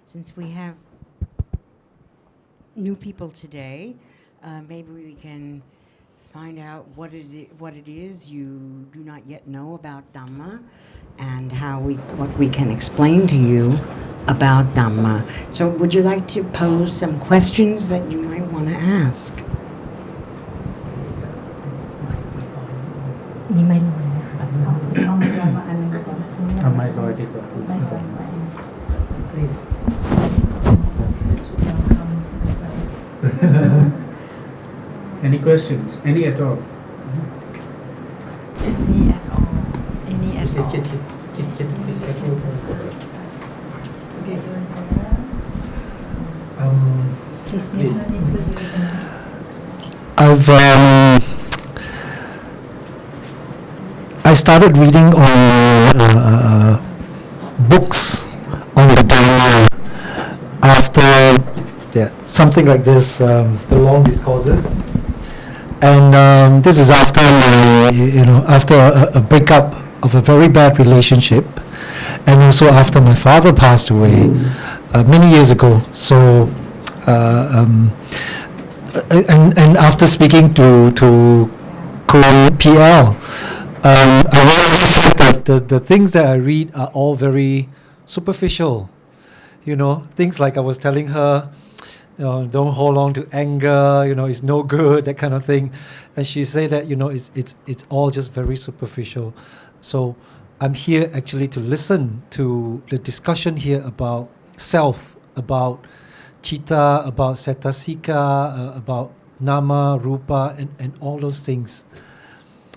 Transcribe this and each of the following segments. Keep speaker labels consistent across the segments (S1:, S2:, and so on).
S1: since we have new people today, maybe we can find out what it is you do not yet know about Dhamma, and what we can explain to you about Dhamma. So would you like to pose some questions that you might want to ask?
S2: Any questions? Any at all?
S3: Any at all? Any at all?
S4: Please. I started reading on books on the Dhamma after something like this, the long discourses, and this is after after a breakup of a very bad relationship, and also after my father passed away many years ago. So and after speaking to PL, I realized that the things that I read are all very superficial. Things like I was telling her, don't hold on to anger, it's no good, that kind of thing. And she said that, it's all just very superficial. So I'm here actually to listen to the discussion here about self, about citta, about cetasika, about nama, rupa, and all those things.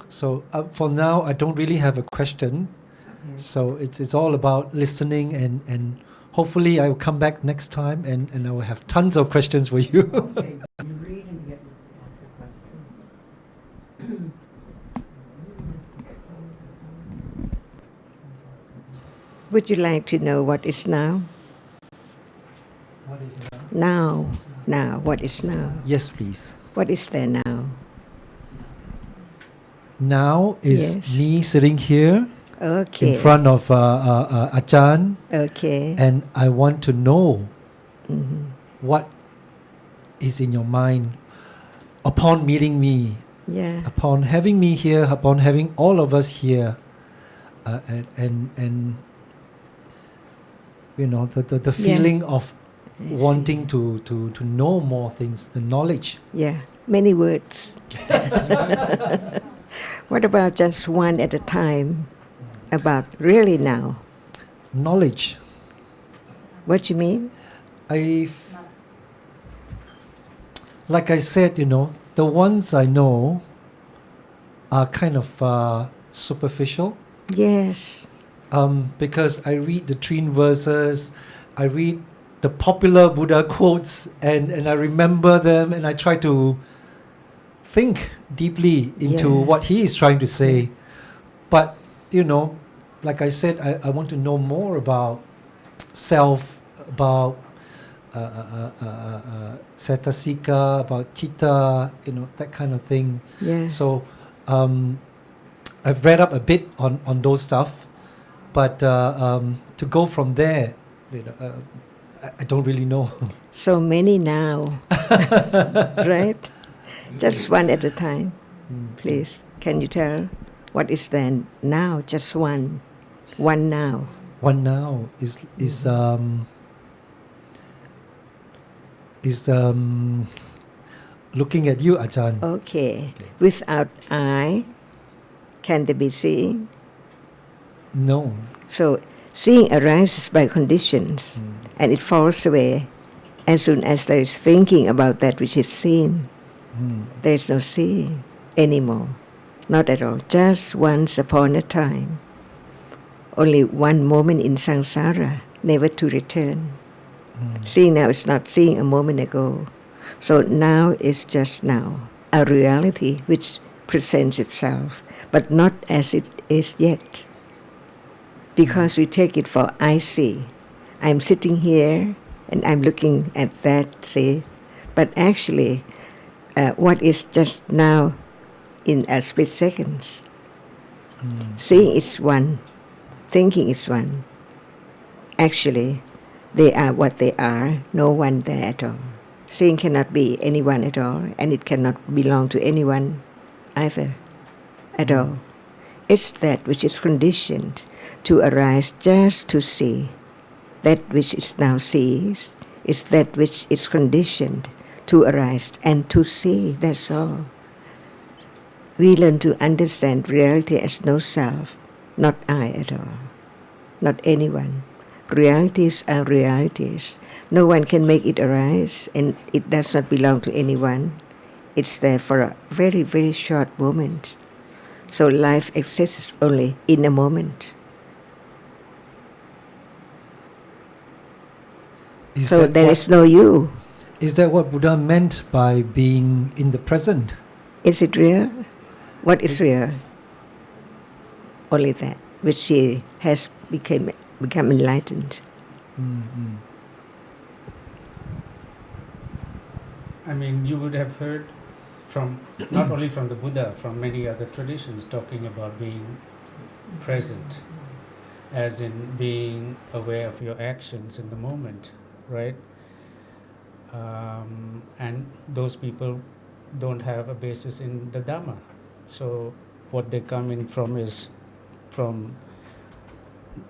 S4: So for now, I don't really have a question. So it's all about listening, and hopefully I will come back next time and I will have tons of questions for you.
S1: Okay. You read and get lots of questions.
S5: Would you like to know what is now?
S4: What is now?
S5: Now, what is now?
S4: Yes, please.
S5: What is there now?
S4: Now is
S5: Yes.
S4: me sitting here
S5: Okay.
S4: in front of Ajarn,
S5: Okay.
S4: and I want to know
S5: Mhm.
S4: what is in your mind upon meeting me,
S5: Yeah.
S4: upon having me here, upon having all of us here, and the feeling of
S5: I
S4: wanting to know more things, the knowledge.
S5: Yeah. Many words. What about just one at a time? About really now?
S4: Knowledge.
S5: What you mean?
S4: Like I said, the ones I know are kind of superficial.
S5: Yes.
S4: Because I read the 3 verses, I read the popular Buddha quotes, and I remember them, and I try to think deeply into
S5: Yeah.
S4: what he is trying to say. But, like I said, I want to know more about self, about cetasika, about citta, that kind of thing.
S5: Yeah.
S4: So I've read up a bit on those stuff, but to go from there, I don't really know.
S5: So many now. Right? Just one at a time. Please, can you tell what is then now? Just one. One now.
S4: One now is looking at you, Ajarn.
S5: Okay. Without I, can there be seeing?
S4: No.
S5: So seeing arises by conditions, and it falls away as soon as there is thinking about that which is seen. There is no seeing anymore. Not at all. Just once upon a time. Only one moment in samsara, never to return. Seeing now is not seeing a moment ago. So now is just now, a reality which presents itself, but not as it is yet. Because we take it for I see. I'm sitting here and I'm looking at that, see. But actually, what is just now in a split seconds? Seeing is one, thinking is one. Actually, They are what they are, no one there at all. Seeing cannot be anyone at all, and it cannot belong to anyone either at all. It's that which is conditioned to arise just to see. That which is now sees is that which is conditioned to arise and to see, that's all. We learn to understand reality as no self, not I at all, not anyone. Realities are realities. No one can make it arise, and it does not belong to anyone. It's there for a very, very short moment. So life exists only in a moment. So there is no you.
S4: Is that what Buddha meant by being in the present?
S5: Is it real? What is real? Only that which she has become enlightened.
S4: Mm-hmm.
S2: I mean, you would have heard from, not only from the Buddha, from many other traditions talking about being present, as in being aware of your actions in the moment, right? And those people don't have a basis in the Dhamma. So what they come in from is from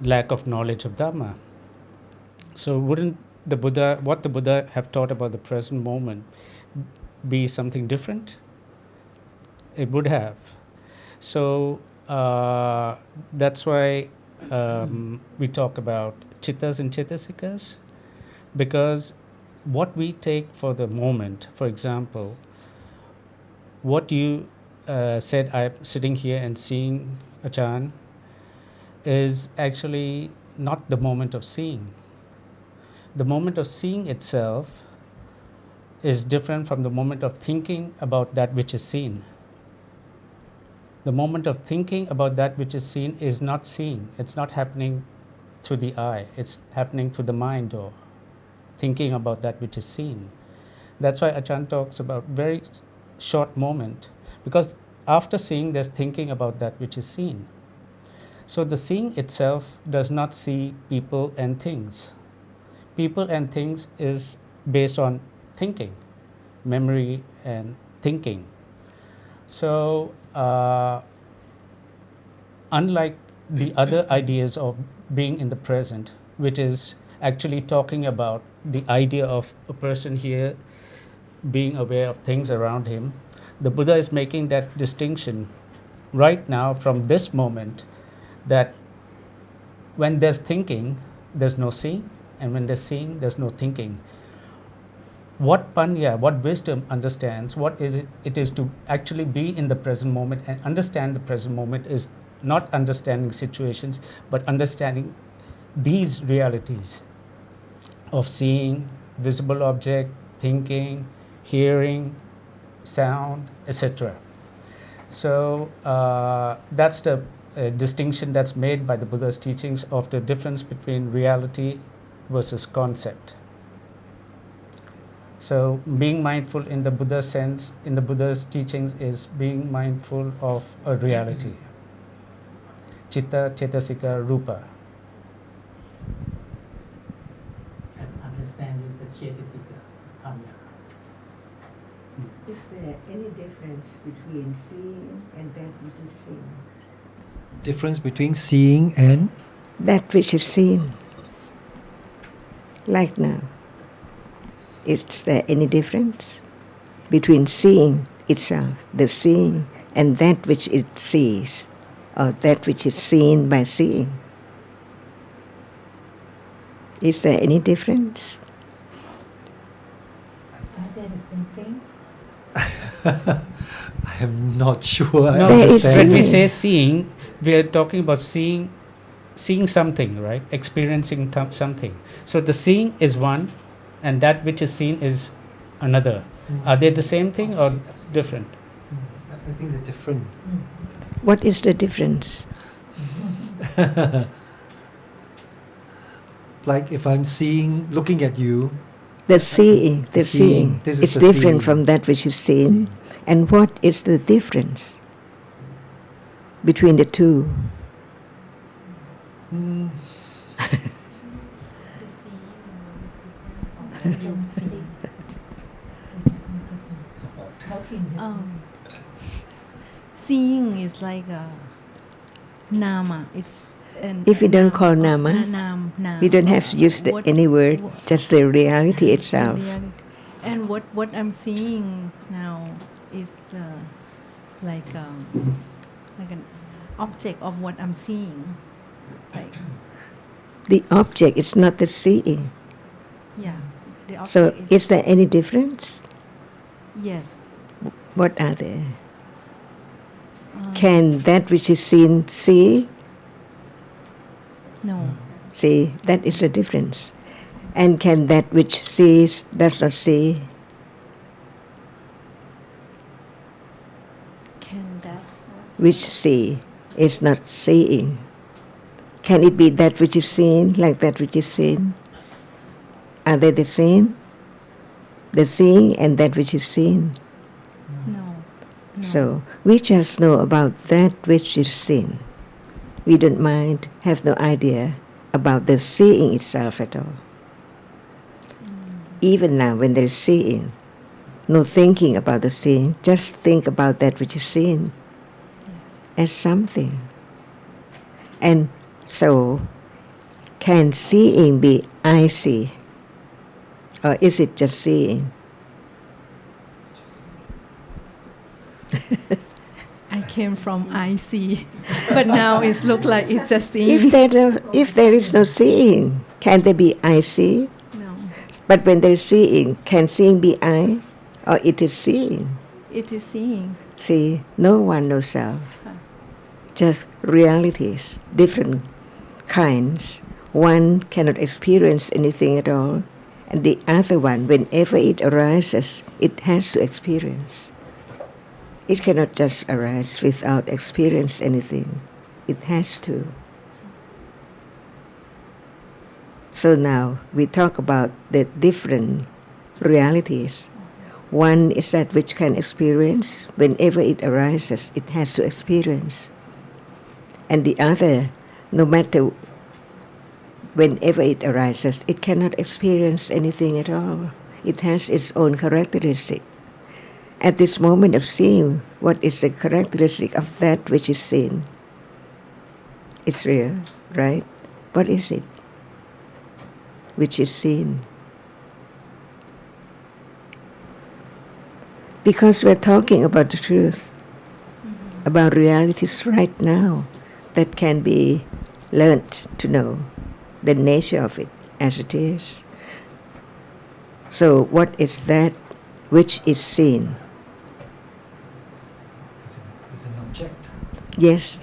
S2: lack of knowledge of Dhamma. So wouldn't the Buddha, what the Buddha have taught about the present moment, be something different? It would have. So that's why we talk about chittas and chetasikas, because what we take for the moment, for example, what you said, I'm sitting here and seeing Ajarn, is actually not the moment of seeing. The moment of seeing itself is different from the moment of thinking about that which is seen. The moment of thinking about that which is seen is not seeing. It's not happening through the eye. It's happening through the mind, or thinking about that which is seen. That's why Ajarn talks about very short moment, because after seeing, there's thinking about that which is seen. So the seeing itself does not see people and things. People and things is based on thinking, memory and thinking. So unlike the other ideas of being in the present, which is actually talking about the idea of a person here being aware of things around him, the Buddha is making that distinction right now from this moment, that when there's thinking, there's no seeing, and when there's seeing, there's no thinking. What panya, what wisdom understands, what is it is to actually be in the present moment and understand the present moment, is not understanding situations, but understanding these realities of seeing, visible object, thinking, hearing, sound, etc. So that's the distinction that's made by the Buddha's teachings of the difference between reality versus concept. So being mindful in the Buddha's sense, in the Buddha's teachings, is being mindful of a reality. Chitta, cetasika, rupa.
S6: And understanding the cetasika, panya.
S5: Is there any difference between seeing and that which is seen?
S4: Difference between seeing and
S5: That which is seen. Like now. Is there any difference between seeing itself, the seeing, and that which it sees, or that which is seen by seeing? Is there any difference?
S3: Are they the same thing?
S4: I am not sure I
S2: No,
S5: There is
S4: understand.
S2: when we
S5: seeing.
S2: say seeing, we are talking about seeing something, right? Experiencing something. So the seeing is one, and that which is seen is another. Are they the same thing or different?
S4: I think they're different.
S5: What is the difference?
S4: Like if I'm looking at you,
S5: The seeing, the
S4: Seeing.
S5: seeing.
S4: This is
S5: It's
S4: the
S5: different
S4: seeing.
S5: from that which is seen. And what is the difference between the two?
S3: The seeing don't see. Helping him.
S7: Seeing is like a nama. It's
S5: If we don't call nama,
S7: nam.
S5: we don't have to use any word, just the reality itself.
S7: And what I'm seeing now is like an object of what I'm seeing. Like
S5: The object is not the seeing.
S7: yeah, the object
S5: So is there any difference?
S7: yes.
S5: What are they? Can that which is seen see?
S7: No.
S5: See, that is the difference. And can that which sees does not see?
S7: Can that
S5: Which see is not seeing. Can it be that which is seen like that which is seen? Are they the same? The seeing and that which is seen.
S7: no.
S5: So we just know about that which is seen. We don't mind, have no idea about the seeing itself at all. Even now when there is seeing, no thinking about the seeing, just think about that which is seen as something. And so, can seeing be I see? Or is it just seeing?
S7: I came from IC, but now it looks like it's just seeing.
S5: If there is no seeing, can there be I see?
S7: No,
S5: But when there is seeing, can seeing be I? Or it is seeing?
S7: it is seeing.
S5: See, no one, no self. Just realities, different kinds. One cannot experience anything at all, and the other one, whenever it arises, it has to experience. It cannot just arise without experience anything. It has to. So now we talk about the different realities. One is that which can experience. Whenever it arises, it has to experience. And the other, no matter whenever it arises, it cannot experience anything at all. It has its own characteristic. At this moment of seeing, what is the characteristic of that which is seen? It's real, right? What is it which is seen? Because we're talking about the truth, about realities right now that can be learnt to know the nature of it as it is. So what is that which is seen?
S4: It's an object.
S5: Yes.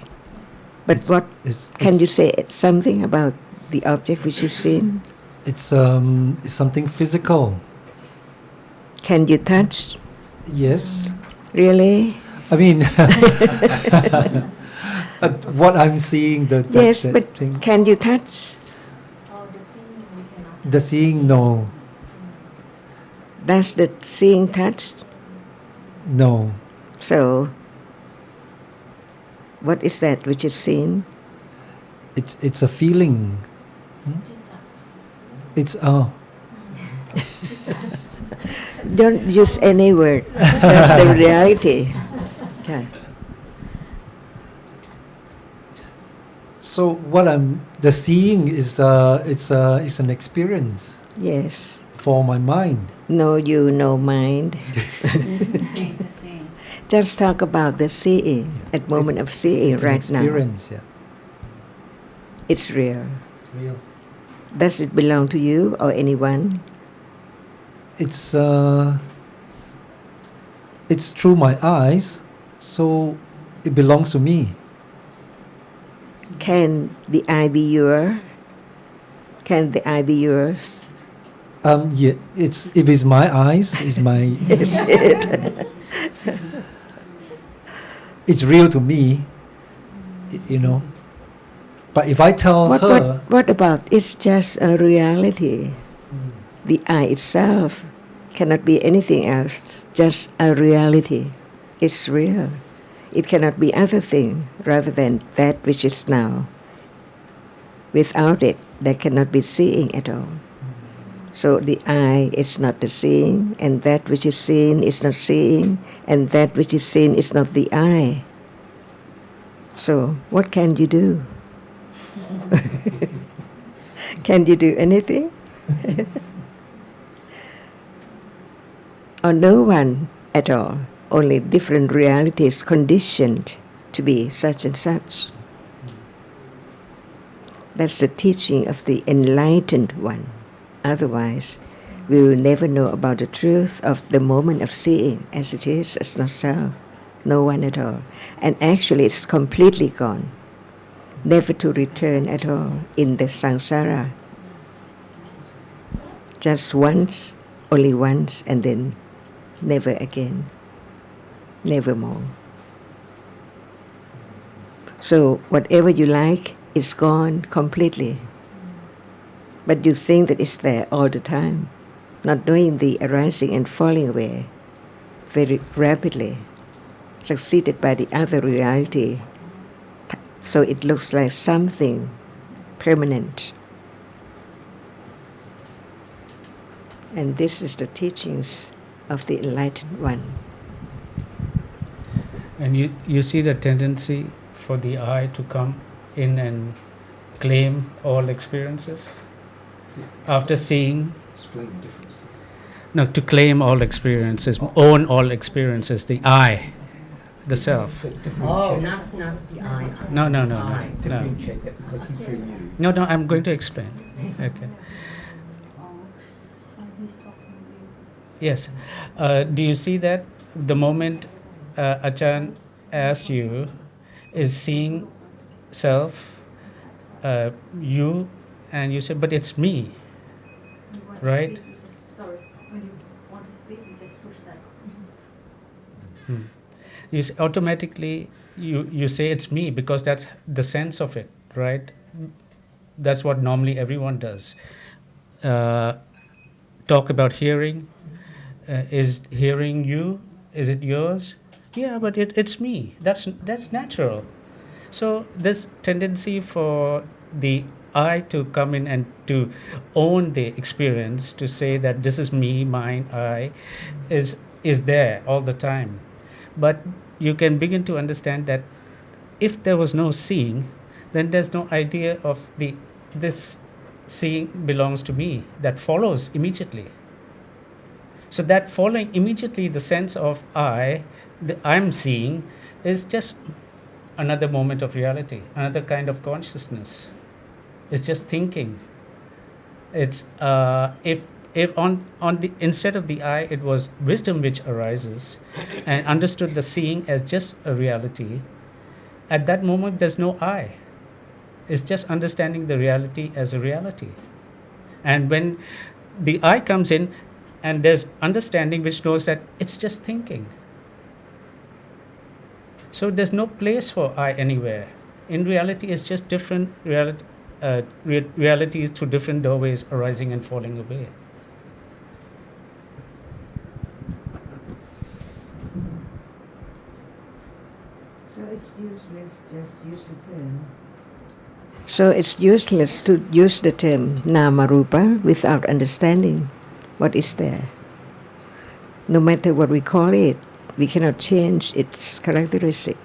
S5: But
S4: It's-
S5: what
S4: it's-
S5: can you
S4: it's-
S5: say something about the object which is seen?
S4: It's something physical.
S5: Can you touch?
S4: Yes.
S5: Really?
S4: I mean, what I'm seeing,
S5: Yes,
S4: that
S5: but
S4: thing.
S5: can you touch?
S3: Oh, the seeing we cannot.
S4: The seeing, no,
S5: Does the seeing touch?
S4: no.
S5: So, what is that which is seen?
S4: It's a feeling. It's
S5: Don't use any word, just the reality. Okay.
S4: So the seeing is it's an experience
S5: Yes.
S4: for my mind.
S5: No you, no mind. Just talk about the seeing, at moment of seeing
S4: It's an
S5: right now.
S4: experience, yeah.
S5: It's real.
S4: It's real.
S5: Does it belong to you or anyone?
S4: It's through my eyes, so it belongs to me.
S5: Can the eye be your? Can the eye be yours?
S4: Yeah, if it's my eyes, it's my.
S5: Is it?
S4: It's real to me, you know. But if I tell her,
S5: What about it's just a reality? The eye itself cannot be anything else, just a reality. It's real. It cannot be other thing rather than that which is now. Without it, there cannot be seeing at all. So the eye is not the seeing, and that which is seen is not seeing, and that which is seen is not the eye. So what can you do? Can you do anything? Or no one at all, only different realities conditioned to be such and such. That's the teaching of the enlightened one. Otherwise, we will never know about the truth of the moment of seeing as it is, as not self, no one at all. And actually it's completely gone, never to return at all in the samsara. Just once, only once, and then never again, never more. So whatever you like is gone completely. But you think that it's there all the time, not knowing the arising and falling away very rapidly, succeeded by the other reality. So it looks like something permanent. And this is the teachings of the enlightened one.
S2: And you see the tendency for the I to come in and claim all experiences after seeing.
S4: Explain the difference.
S2: No, to claim all experiences, own all experiences, the I, the self.
S1: Oh, not the I.
S2: No.
S4: Differentiate that because he's very new.
S2: No, I'm going to explain. Okay. Yes. Do you see that the moment Ajarn asked you, is seeing self, you, and you said, but it's me, right?
S3: Sorry, when you want to speak, you just push that.
S2: You automatically you say it's me because that's the sense of it, right? That's what normally everyone does. Talk about hearing. Is hearing you? Is it yours? Yeah, but it's me. That's natural. So this tendency for the I to come in and to own the experience, to say that this is me, mine, I, is there all the time. But you can begin to understand that if there was no seeing, then there's no idea of this seeing belongs to me. That follows immediately. So that following immediately the sense of I, the I'm seeing, is just another moment of reality, another kind of consciousness. It's just thinking. It's if on the instead of the I, it was wisdom which arises, and understood the seeing as just a reality. At that moment, there's no I. It's just understanding the reality as a reality. And when the I comes in, and there's understanding which knows that it's just thinking. So there's no place for I anywhere. In reality, it's just different realities through different doorways arising and falling away.
S1: So it's useless, just use the term.
S5: So it's useless to use the term nama rupa without understanding what is there. No matter what we call it, we cannot change its characteristic.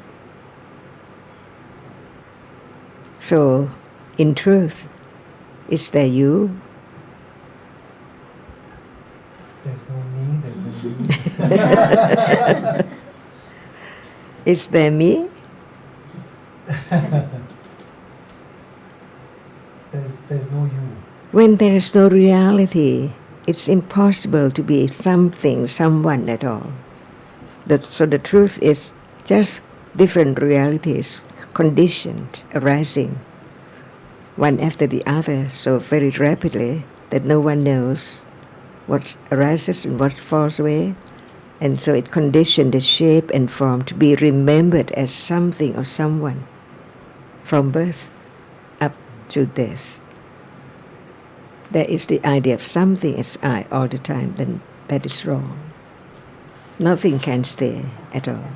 S5: So, in truth, is there you?
S4: There's no me, there's no you.
S5: Is there me?
S4: There's no you.
S5: When there is no reality, it's impossible to be something, someone at all. So the truth is just different realities, conditioned, arising, one after the other, so very rapidly that no one knows what arises and what falls away. And so it conditioned the shape and form to be remembered as something or someone from birth up to death. There is the idea of something as I all the time, then that is wrong. Nothing can stay at all,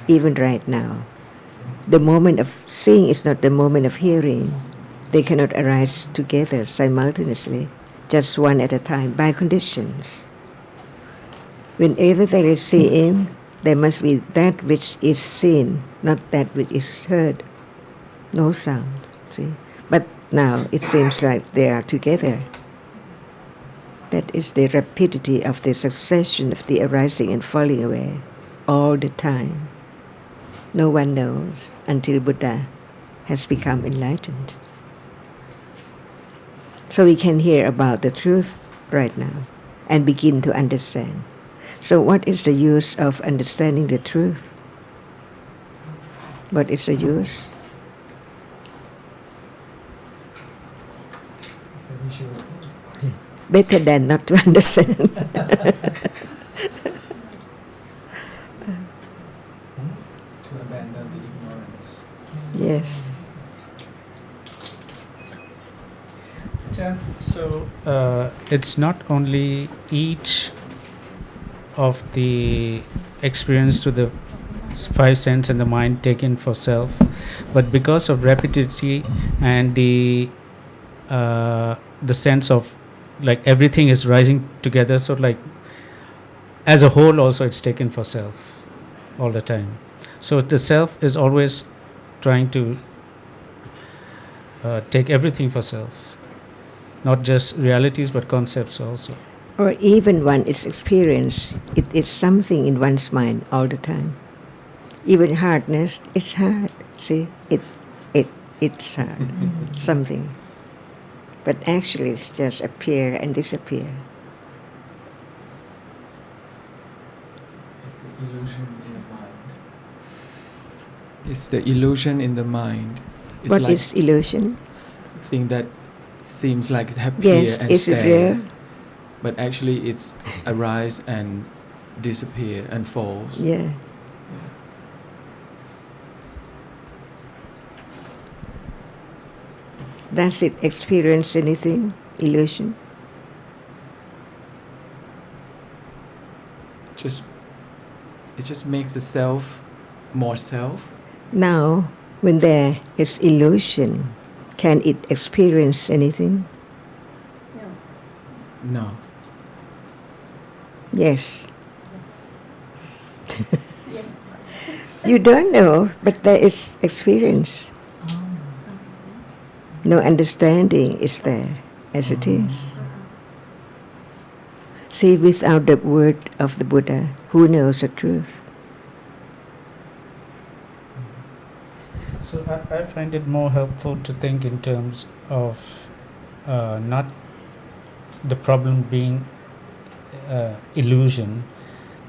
S5: even right now. The moment of seeing is not the moment of hearing. They cannot arise together simultaneously. just one at a time, by conditions. Whenever there is seeing, there must be that which is seen, not that which is heard. No sound, see? But now it seems like they are together. That is the rapidity of the succession of the arising and falling away all the time. No one knows until Buddha has become enlightened. So we can hear about the truth right now and begin to understand. So what is the use of understanding the truth? What is the use? Better than not to understand.
S4: To abandon the ignorance.
S5: Yes.
S2: So it's not only each of the experience to the five sense and the mind taken for self, but because of rapidity and the sense of like everything is rising together, so like as a whole also it's taken for self all the time. So the self is always trying to take everything for self, not just realities but concepts also.
S5: Or even one is experience, it is something in one's mind all the time. Even hardness, it's hard. See, it's hard, something. But actually it's just appear and disappear.
S8: It's the illusion in the mind. It's the illusion in the mind. It's
S5: What
S8: like
S5: is illusion?
S8: thing that seems like it's appear
S5: Yes,
S8: and
S5: is it real?
S8: stays, but actually it's arise and disappear and falls.
S5: Yeah. Does it experience anything? Illusion?
S8: It just makes the self more self.
S5: Now, when there is illusion, can it experience anything?
S8: No.
S5: Yes.
S3: Yes.
S5: You don't know, but there is experience. No understanding is there as it is. See, without the word of the Buddha, who knows the truth?
S2: So I find it more helpful to think in terms of not the problem being illusion,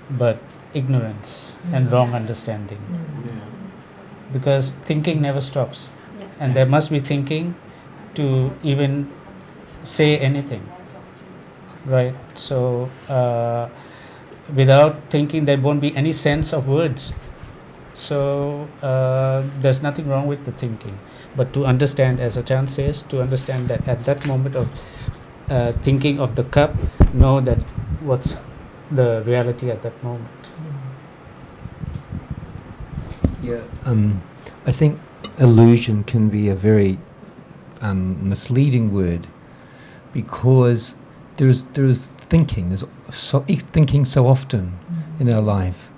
S2: but ignorance and wrong understanding.
S8: Yeah.
S2: Because thinking never stops, and
S8: Yes.
S2: there must be thinking to even say anything, right? So without thinking, there won't be any sense of words. So there's nothing wrong with the thinking, but to understand, as Ajarn says, to understand that at that moment of thinking of the cup, know that what's the reality at that moment.
S4: Yeah. I think illusion can be a very misleading word, because there's thinking so often in our life,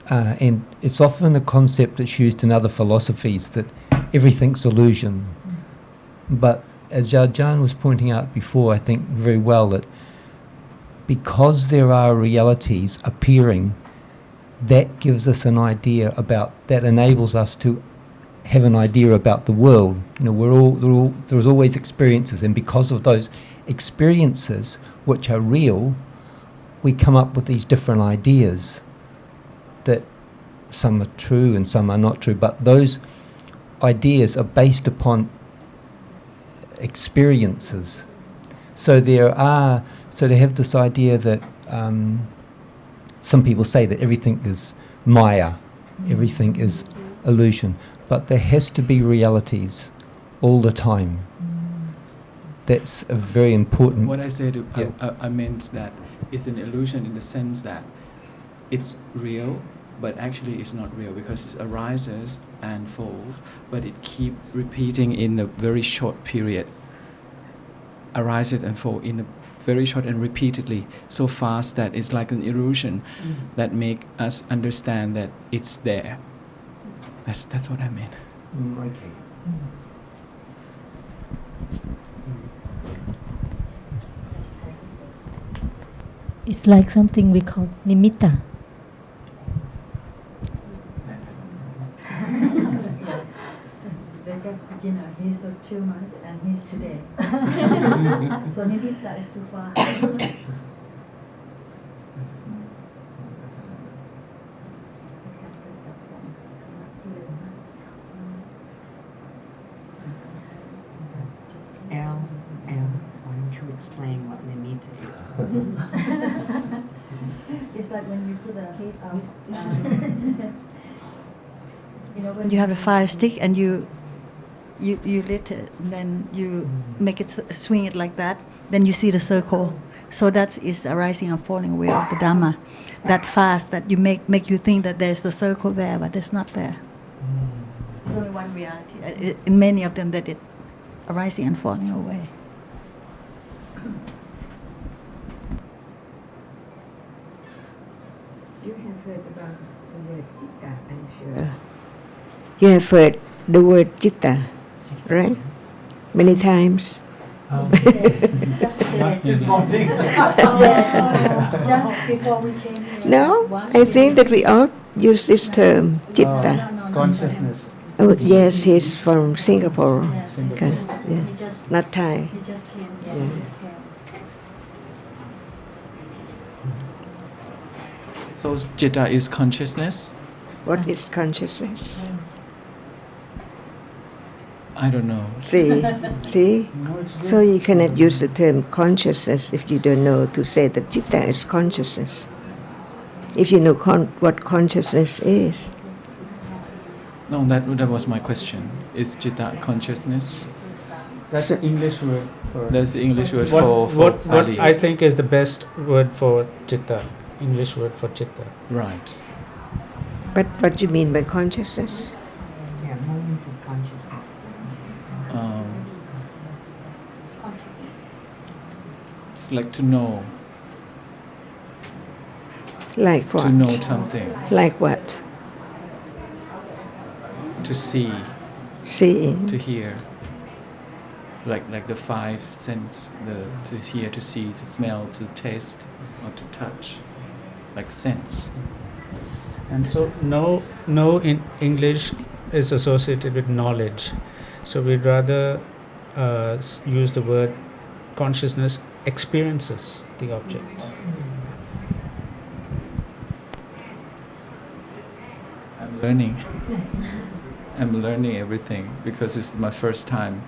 S4: and it's often a concept that's used in other philosophies that everything's illusion. But as Ajarn was pointing out before, I think very well, that because there are realities appearing, that gives us an idea about, that enables us to have an idea about the world. You know, there's always experiences, and because of those experiences, which are real, we come up with these different ideas that some are true and some are not true, but those ideas are based upon experiences. So they have this idea that some people say that everything is Maya, everything is illusion, but there has to be realities all the time. That's a very important.
S8: What I said,
S4: Yeah.
S8: I meant that it's an illusion in the sense that it's real, but actually it's not real, because it arises and falls, but it keeps repeating in a very short period arises and falls in a very short and repeatedly, so fast that it's like an illusion that make us understand that it's there. That's what I mean.
S4: Okay.
S9: It's like something we call nimitta.
S3: They're just beginner. He's so 2 months and he's today. So Nimitta is too far.
S1: L, why don't you explain what nimitta is?
S3: It's like when you put a piece of, when you have a fire stick and you lit it, and then you make it swing it like that, then you see the circle. So that is the arising and falling away of the Dhamma. That fast that you make you think that there's a circle there, but it's not there. There's only one reality. In many of them, that it arising and falling away.
S5: You have heard about the word citta, I'm sure. You have heard the word citta, right? Many times.
S3: Just today.
S4: This morning.
S3: Just before we came here.
S5: No, I think that we all use this term, citta.
S2: Consciousness.
S5: Oh, yes, he's from Singapore.
S3: Yes,
S5: Okay, yeah.
S3: he just
S5: Not Thai.
S3: he just came. Yes,
S5: Yeah.
S3: he just came.
S8: So citta is consciousness?
S5: What is consciousness?
S8: I don't know.
S5: See? So you cannot use the term consciousness if you don't know to say that citta is consciousness. If you know what consciousness is.
S8: No, that was my question. Is citta consciousness?
S2: That's the English word for.
S8: That's the English word
S2: What
S8: for Pali.
S2: I think is the best word for chitta, English word for chitta.
S8: Right.
S5: But what do you mean by consciousness?
S1: Yeah, moments of consciousness.
S8: It's like to know,
S5: Like what?
S8: to know something,
S5: Like what?
S8: to see,
S5: Seeing.
S8: to hear. Like the five sense, to hear, to see, to smell, to taste, or to touch, like sense.
S2: And so no in English is associated with knowledge. So we'd rather use the word consciousness experiences the object.
S8: I'm learning. I'm learning everything because it's my first time.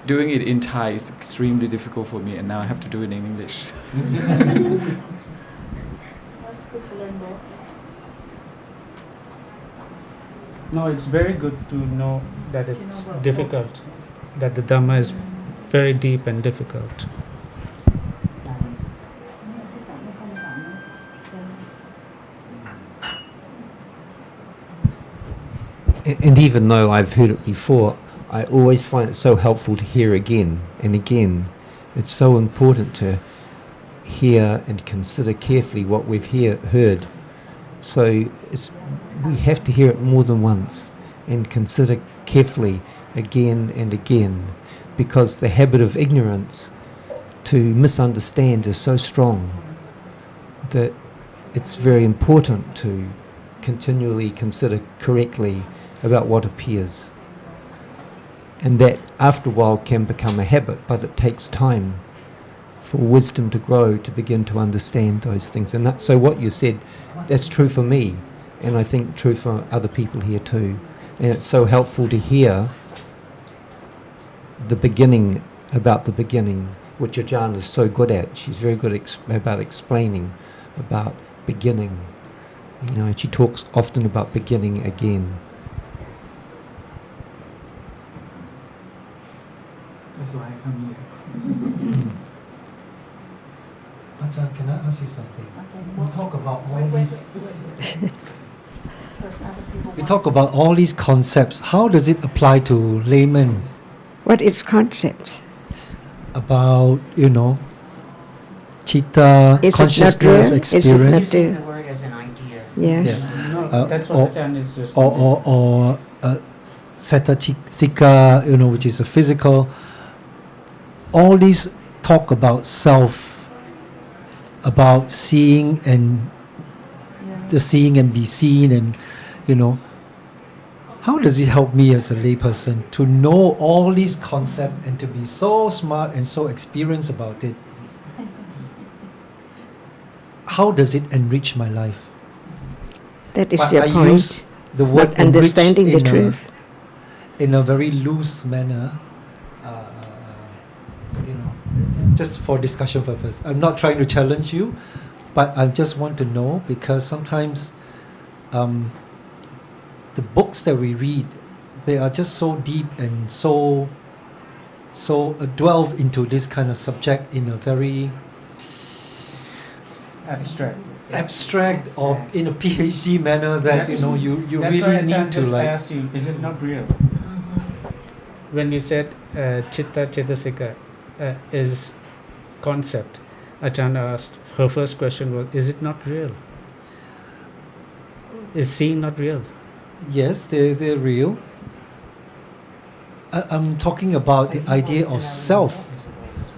S8: Doing it in Thai is extremely difficult for me, and now I have to do it in English.
S3: That's good to learn more.
S2: No, it's very good to know that
S3: To know
S2: it's
S3: what-
S2: difficult, that the Dhamma is very deep and difficult.
S1: That is
S10: And even though I've heard it before, I always find it so helpful to hear again and again. It's so important to hear and consider carefully what we've heard. So we have to hear it more than once and consider carefully again and again, because the habit of ignorance to misunderstand is so strong that it's very important to continually consider correctly about what appears. And that after a while can become a habit, but it takes time for wisdom to grow to begin to understand those things. And so what you said, that's true for me, and I think true for other people here too. And it's so helpful to hear the beginning, about the beginning, which Ajarn is so good at. She's very good about explaining about beginning. You know, she talks often about beginning again.
S8: That's why I come here.
S4: Ajarn, can I ask you something?
S3: Okay.
S4: We talk about all
S3: Wait,
S4: these.
S3: First, other people
S4: We
S3: want-
S4: talk about all these concepts. How does it apply to laymen?
S5: What is concepts?
S4: about, chitta,
S5: Is it not
S4: consciousness,
S5: real? Is it
S4: experience,
S5: not
S1: Using
S5: real?
S1: the word as an idea.
S5: Yes.
S2: No, that's
S4: or-
S2: what Ajarn is just.
S4: or Setta Sika, which is a physical. All these talk about self, about seeing and the seeing and be seen, and how does it help me as a layperson to know all these concepts and to be so smart and so experienced about it? How does it enrich my life?
S5: That is
S4: But
S5: your
S4: I
S5: point.
S4: use the word
S5: Not understanding the
S4: enrich
S5: truth.
S4: in a very loose manner, just for discussion purpose. I'm not trying to challenge you, but I just want to know, because sometimes the books that we read, they are just so deep and so delve into this kind of subject in a very abstract or in a PhD manner that
S2: That's-
S4: you
S2: That's why
S4: really
S2: Ajarn
S4: need to
S2: just
S4: like.
S2: asked you, is it not real? When you said chitta chetasika is concept, Ajarn asked, her first question was, is it not real? Is seeing not real?
S4: Yes, they're real. I'm talking about the idea of self.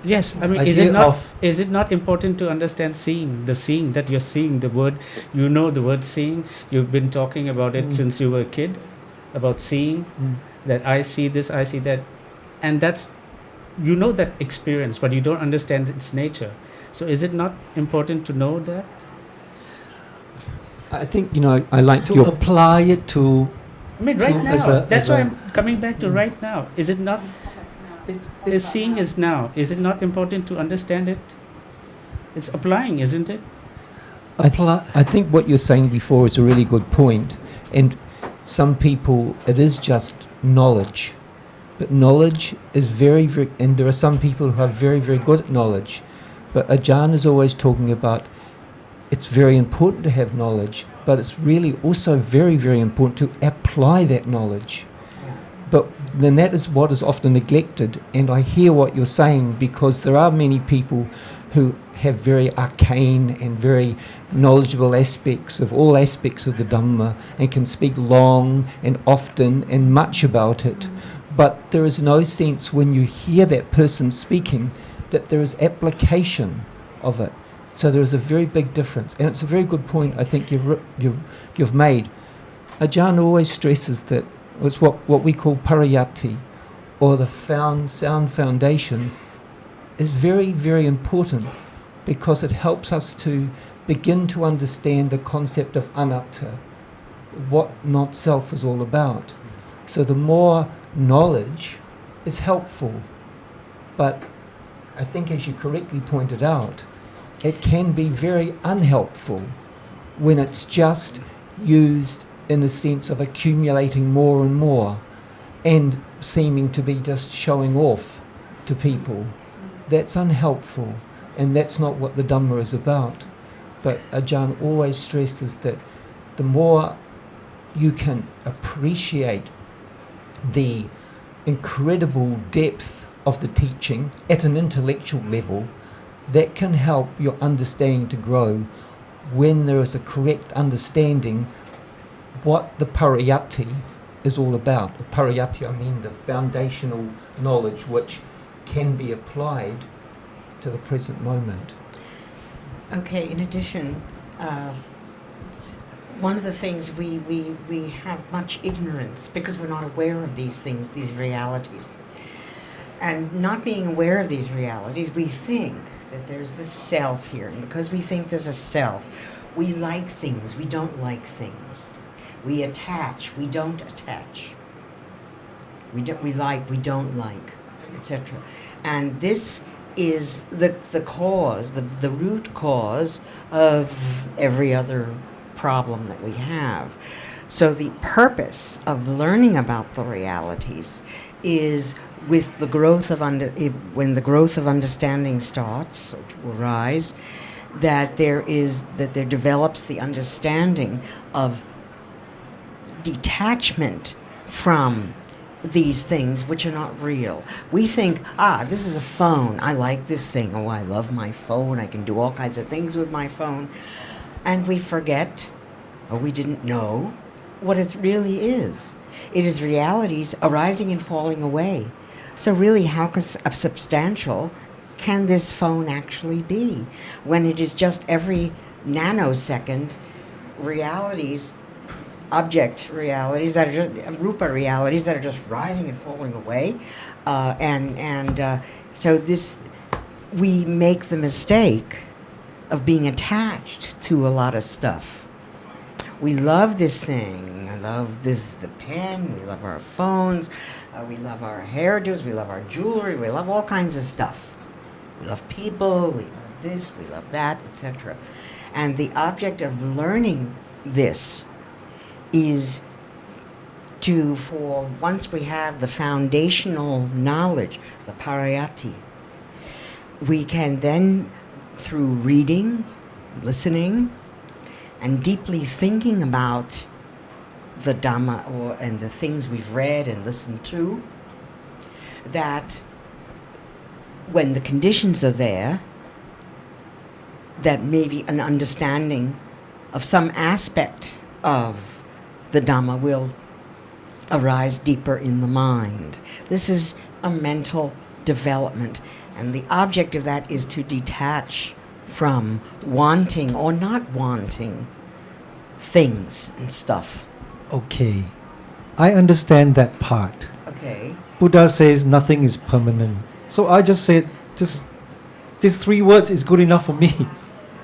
S2: Yes, I mean,
S4: Idea
S2: is it not important to understand seeing, the seeing that you're seeing, the word, the word seeing, you've been talking about it since you were a kid, about seeing, that I see this, I see that, and that's, that experience, but you don't understand its nature. So is it not important to know that?
S10: I think, I liked
S4: to
S10: your...
S4: apply it to.
S2: I mean, right
S4: To-
S2: now,
S4: as a-
S2: that's
S4: as
S2: why
S4: a-
S2: I'm coming back to right now. Is it not, is seeing is now, is it not important to understand it? It's applying, isn't it?
S10: I think what you're saying before is a really good point. And some people, it is just knowledge. But knowledge is very, very... And there are some people who are very, very good at knowledge. But Ajarn is always talking about it's very important to have knowledge, but it's really also very, very important to apply that knowledge. But then that is what is often neglected. And I hear what you're saying, because there are many people who have very arcane and very knowledgeable aspects of all aspects of the Dhamma and can speak long and often and much about it. But there is no sense when you hear that person speaking that there is application of it. So there is a very big difference. And it's a very good point I think you've made. Ajarn always stresses that it's what we call parayati, or the sound foundation, is very, very important, because it helps us to begin to understand the concept of anatta, what not self is all about. So the more knowledge is helpful, but I think, as you correctly pointed out, it can be very unhelpful when it's just used in a sense of accumulating more and more and seeming to be just showing off to people. That's unhelpful, and that's not what the Dhamma is about. But Ajarn always stresses that the more you can appreciate the incredible depth of the teaching at an intellectual level, that can help your understanding to grow when there is a correct understanding what the parayati is all about. The parayati, I mean the foundational knowledge which can be applied to the present moment.
S1: Okay, in addition, one of the things we have much ignorance because we're not aware of these things, these realities. And not being aware of these realities, we think that there's this self here. And because we think there's a self, we like things, we don't like things. We attach, we don't attach. We like, we don't like, etc. And this is the cause, the root cause of every other problem that we have. So the purpose of learning about the realities is with the growth of when the growth of understanding starts to arise, that there develops the understanding of detachment from these things which are not real. We think, this is a phone. I like this thing. Oh, I love my phone. I can do all kinds of things with my phone. And we forget, or we didn't know, what it really is. It is realities arising and falling away. So really, how substantial can this phone actually be when it is just every nanosecond realities, object realities that are just rupa realities that are just rising and falling away, so this, we make the mistake of being attached to a lot of stuff. We love this thing. I love this, the pen. We love our phones. We love our hairdos. We love our jewelry. We love all kinds of stuff. We love people. We love this. We love that, etc. And the object of learning this is for once we have the foundational knowledge, the parayati, we can then, through reading, listening, and deeply thinking about the Dhamma and the things we've read and listened to, that when the conditions are there, that maybe an understanding of some aspect of the Dhamma will arise deeper in the mind. This is a mental development, and the object of that is to detach from wanting or not wanting things and stuff.
S4: Okay, I understand that part.
S1: Okay.
S4: Buddha says nothing is permanent. So I just said, just these 3 words is good enough for me.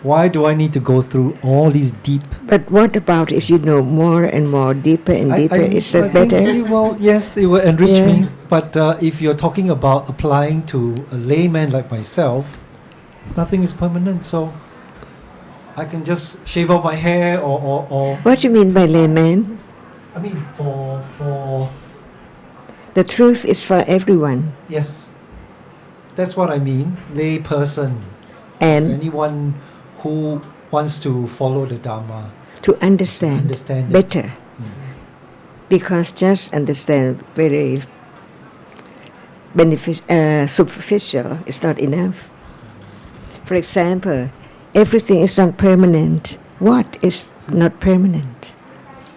S4: Why do I need to go through all these deep?
S5: But what about if you know more and more, deeper and deeper? Is that better?
S4: Well, yes, it will enrich me. But if you're talking about applying to a layman like myself, nothing is permanent. So I can just shave off my hair or
S5: What do you mean by layman?
S4: I mean, for
S5: The truth is for everyone.
S4: yes, that's what I mean. Lay person,
S5: And
S4: anyone who wants to follow the Dhamma,
S5: to understand,
S4: understand it.
S5: better. Because just understand very superficial is not enough. For example, everything is not permanent. What is not permanent?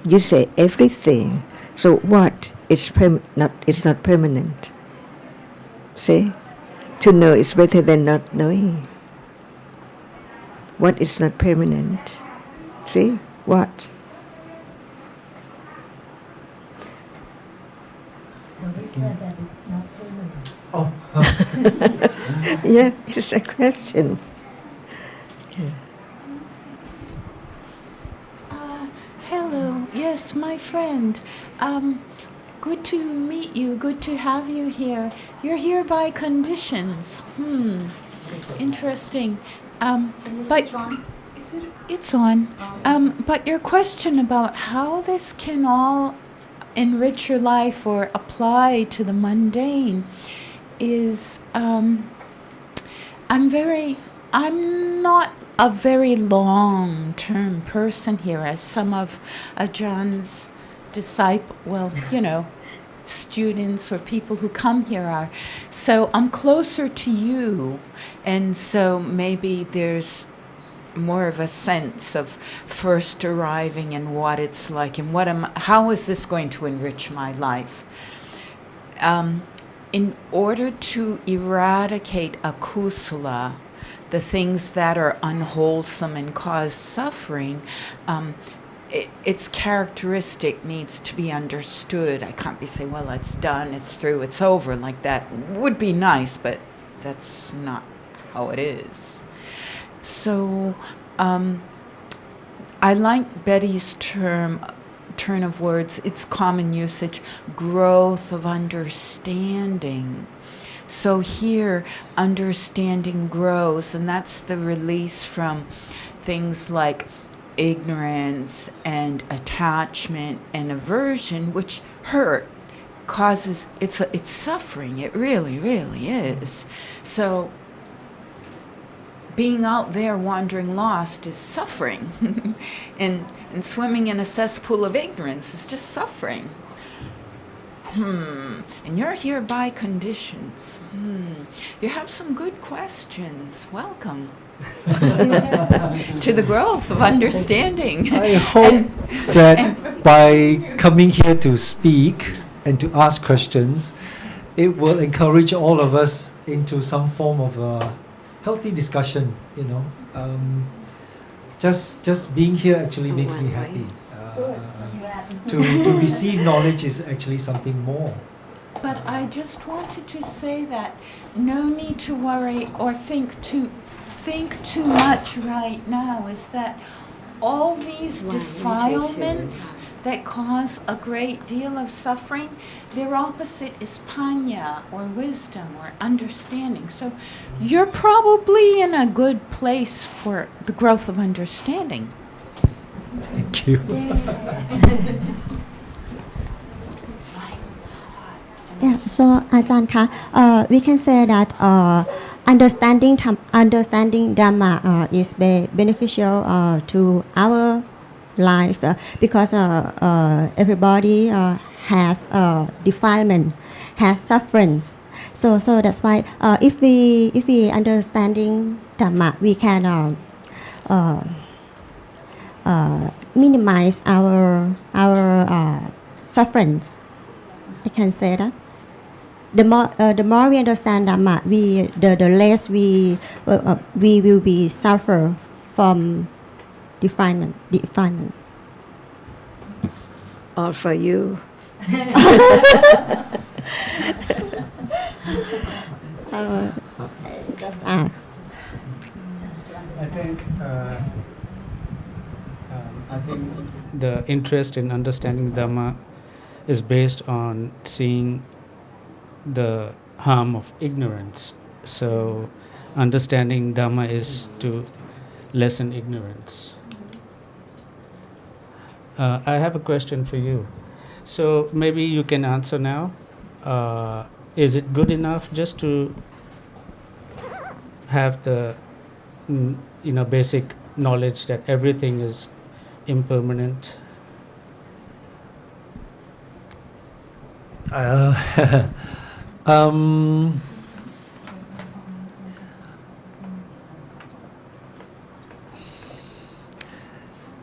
S5: You say everything. So what is not permanent? See? To know is better than not knowing. What is not permanent? See? What?
S4: Oh,
S5: Yeah, it's a question.
S11: Hello, yes, my friend. Good to meet you, good to have you here. You're here by conditions. Interesting. But it's on. But your question about how this can all enrich your life or apply to the mundane is, I'm not a very long-term person here, as some of Ajarn's students or people who come here are. So I'm closer to you, and so maybe there's more of a sense of first arriving and what it's like and how is this going to enrich my life. In order to eradicate akusala, the things that are unwholesome and cause suffering, its characteristic needs to be understood. I can't be saying, well, it's done, it's through, it's over, like that. Would be nice, but that's not how it is. So I like Betty's turn of words, its common usage, growth of understanding. So here, understanding grows, and that's the release from things like ignorance and attachment and aversion, which hurt, causes, it's suffering. It really, really is. So being out there wandering lost is suffering. and swimming in a cesspool of ignorance is just suffering. And you're here by conditions. You have some good questions. Welcome to the growth of understanding.
S4: I hope that by coming here to speak and to ask questions, it will encourage all of us into some form of a healthy discussion. Just being here actually makes me happy. To receive knowledge is actually something more.
S11: But I just wanted to say that no need to worry or think too much right now. Is that all these defilements that cause a great deal of suffering, their opposite is panya, or wisdom, or understanding. So you're probably in a good place for the growth of understanding.
S4: Thank you.
S12: Yeah, so Ajarn ka, we can say that understanding Dhamma is beneficial to our life because everybody has defilement, has sufferings. So that's why if we understanding Dhamma, we can minimize our sufferings. I can say that. The more we understand Dhamma, the less we will be suffer from defilement.
S5: All for you.
S12: Just ask.
S2: I think the interest in understanding Dhamma is based on seeing the harm of ignorance. So understanding Dhamma is to lessen ignorance. I have a question for you. So maybe you can answer now. Is it good enough just to have the basic knowledge that everything is impermanent?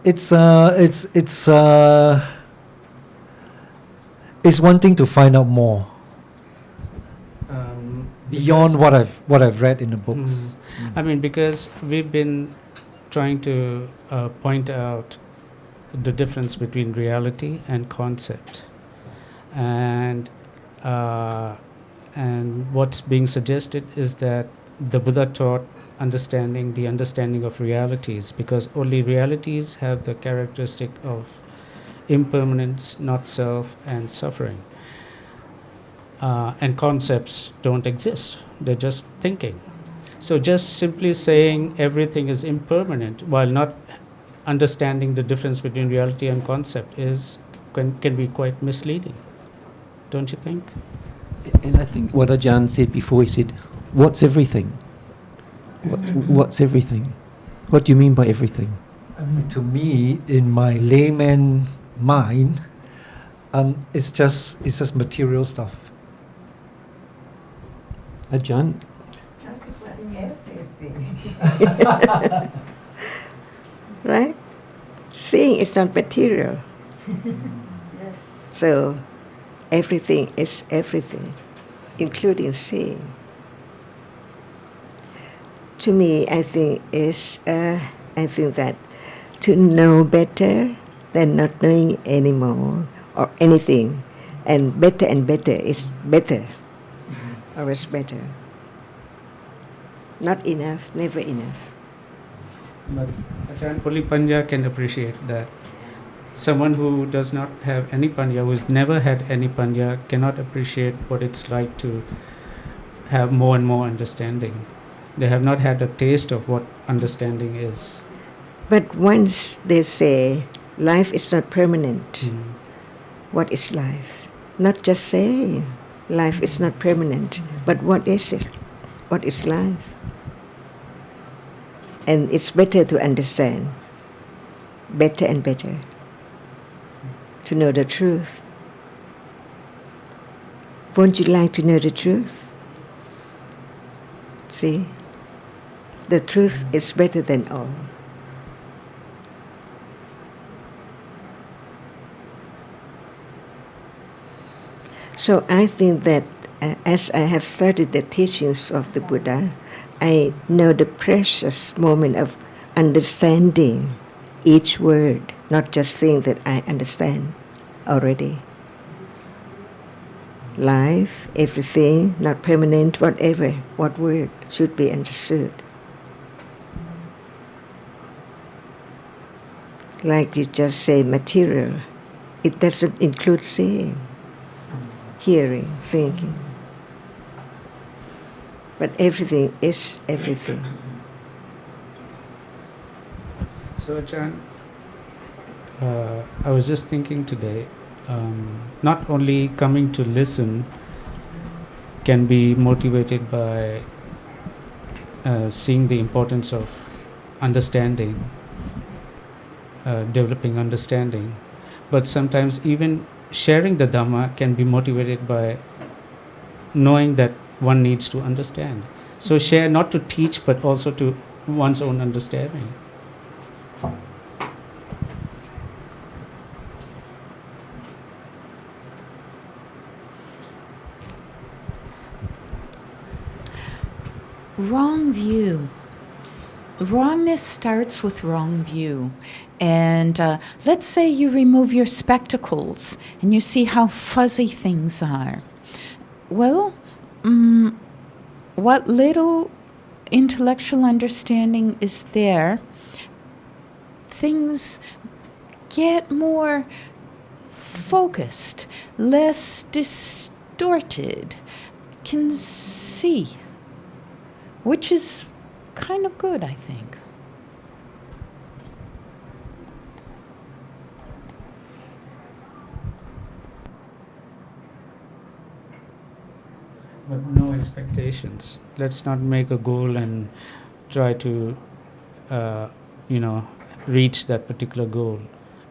S4: It's wanting to find out more beyond what I've read in the books.
S2: I mean, because we've been trying to point out the difference between reality and concept, and what's being suggested is that the Buddha taught the understanding of realities, because only realities have the characteristic of impermanence, not self, and suffering. And concepts don't exist, they're just thinking. So just simply saying everything is impermanent while not understanding the difference between reality and concept can be quite misleading, don't you think?
S10: And I think what Ajarn said before, he said, what's everything? What's everything? What do you mean by everything?
S4: To me, in my layman mind, it's just material stuff.
S10: Ajarn?
S5: Right? Seeing is not material.
S3: Yes.
S5: So everything is everything, including seeing. To me, I think that to know better than not knowing anymore or anything, and better is better, always better. Not enough, never enough.
S2: But Ajahn, only Panya can appreciate that. Someone who does not have any Panya, who's never had any Panya, cannot appreciate what it's like to have more and more understanding. They have not had a taste of what understanding is.
S5: But once they say life is not permanent, what is life? Not just saying life is not permanent, but what is it? What is life? And it's better to understand, better and better, to know the truth. Won't you like to know the truth? See? The truth is better than all. So I think that as I have studied the teachings of the Buddha, I know the precious moment of understanding each word, not just saying that I understand already. Life, everything, not permanent, whatever, what word should be understood. Like you just say material, it doesn't include seeing, hearing, thinking. But everything is everything.
S2: So, Ajarn, I was just thinking today, not only coming to listen can be motivated by seeing the importance of understanding, developing understanding, but sometimes even sharing the Dhamma can be motivated by knowing that one needs to understand. So share not to teach, but also to one's own understanding.
S11: Wrong view. Wrongness starts with wrong view. And let's say you remove your spectacles and you see how fuzzy things are. Well, what little intellectual understanding is there, things get more focused, less distorted, can see, which is kind of good, I think.
S2: But no expectations. Let's not make a goal and try to, reach that particular goal,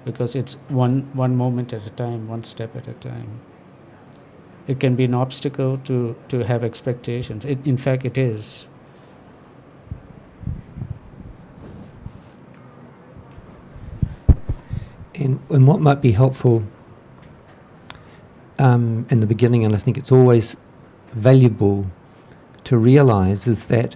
S2: because it's one moment at a time, one step at a time. It can be an obstacle to have expectations. In fact, it is.
S10: And what might be helpful in the beginning, and I think it's always valuable to realize, is that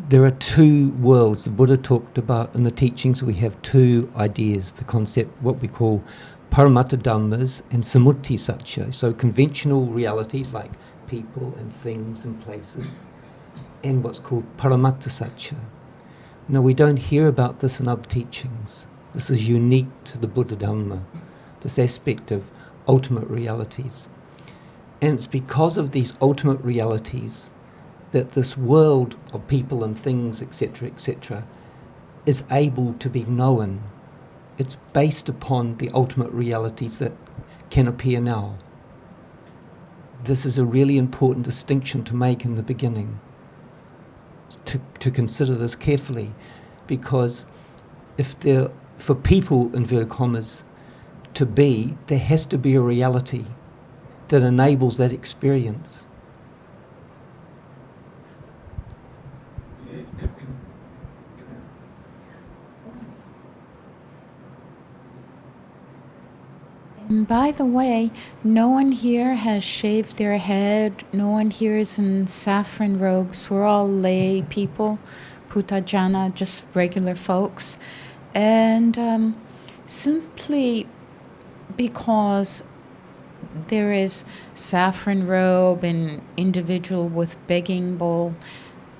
S10: there are two worlds. The Buddha talked about in the teachings, we have two ideas, the concept, what we call paramatta dhammas and samutti satcha, so conventional realities like people and things and places, and what's called paramatta satcha. Now, we don't hear about this in other teachings. This is unique to the Buddha Dhamma, this aspect of ultimate realities. And it's because of these ultimate realities that this world of people and things, etc., is able to be known. It's based upon the ultimate realities that can appear now. This is a really important distinction to make in the beginning, to consider this carefully, because for people, inverted commas, to be, there has to be a reality that enables that experience.
S11: And by the way, no one here has shaved their head. No one here is in saffron robes. We're all lay people, puthajjana, just regular folks. And simply because there is saffron robe and individual with begging bowl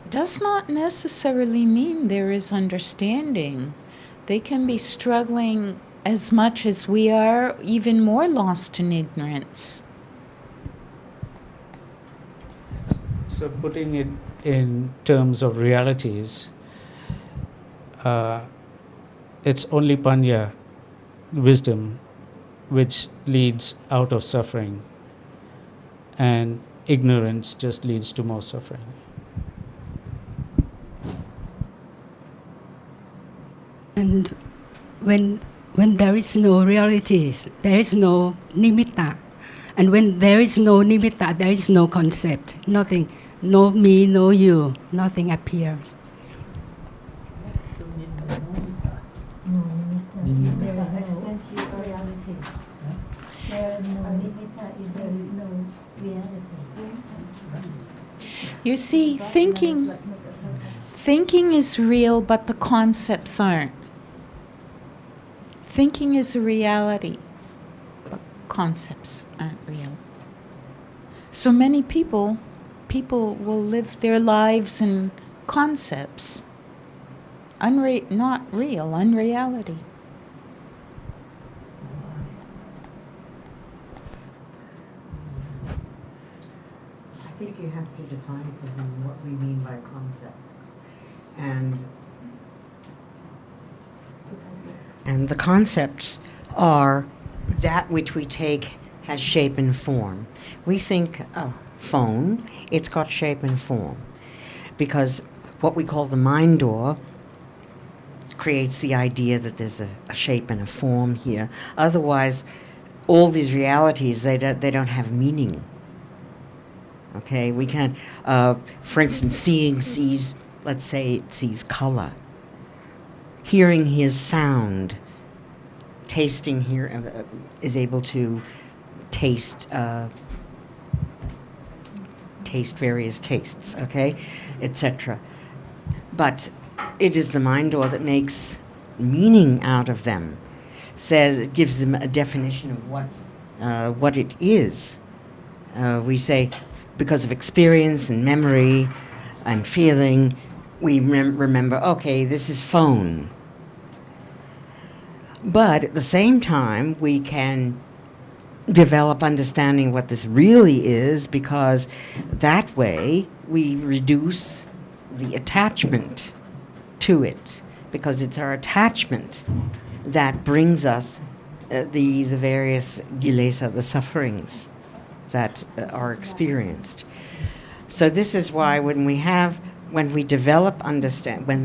S11: does not necessarily mean there is understanding. They can be struggling as much as we are, even more lost in ignorance.
S2: So putting it in terms of realities, it's only panya, wisdom, which leads out of suffering, and ignorance just leads to more suffering.
S13: And when there is no realities, there is no nimitta, And when there is no nimitta, there is no concept, nothing, no me, no you, nothing appears.
S11: You see, thinking is real, but the concepts aren't. Thinking is a reality, but concepts aren't real. So many people will live their lives in concepts, not real, unreality.
S1: I think you have to define for them what we mean by concepts. And the concepts are that which we take has shape and form. We think, oh, phone, it's got shape and form. Because what we call the mind door creates the idea that there's a shape and a form here. Otherwise, all these realities, they don't have meaning. Okay, we can, for instance, seeing sees, let's say it sees color. Hearing hears sound. Tasting here is able to taste various tastes, okay, etc. But it is the mind door that makes meaning out of them. Says it gives them a definition of what it is. We say, because of experience and memory and feeling, we remember, okay, this is phone. But at the same time, we can develop understanding of what this really is, because that way we reduce the attachment to it, because it's our attachment that brings us the various kilesa, the sufferings that are experienced. So this is why when we develop when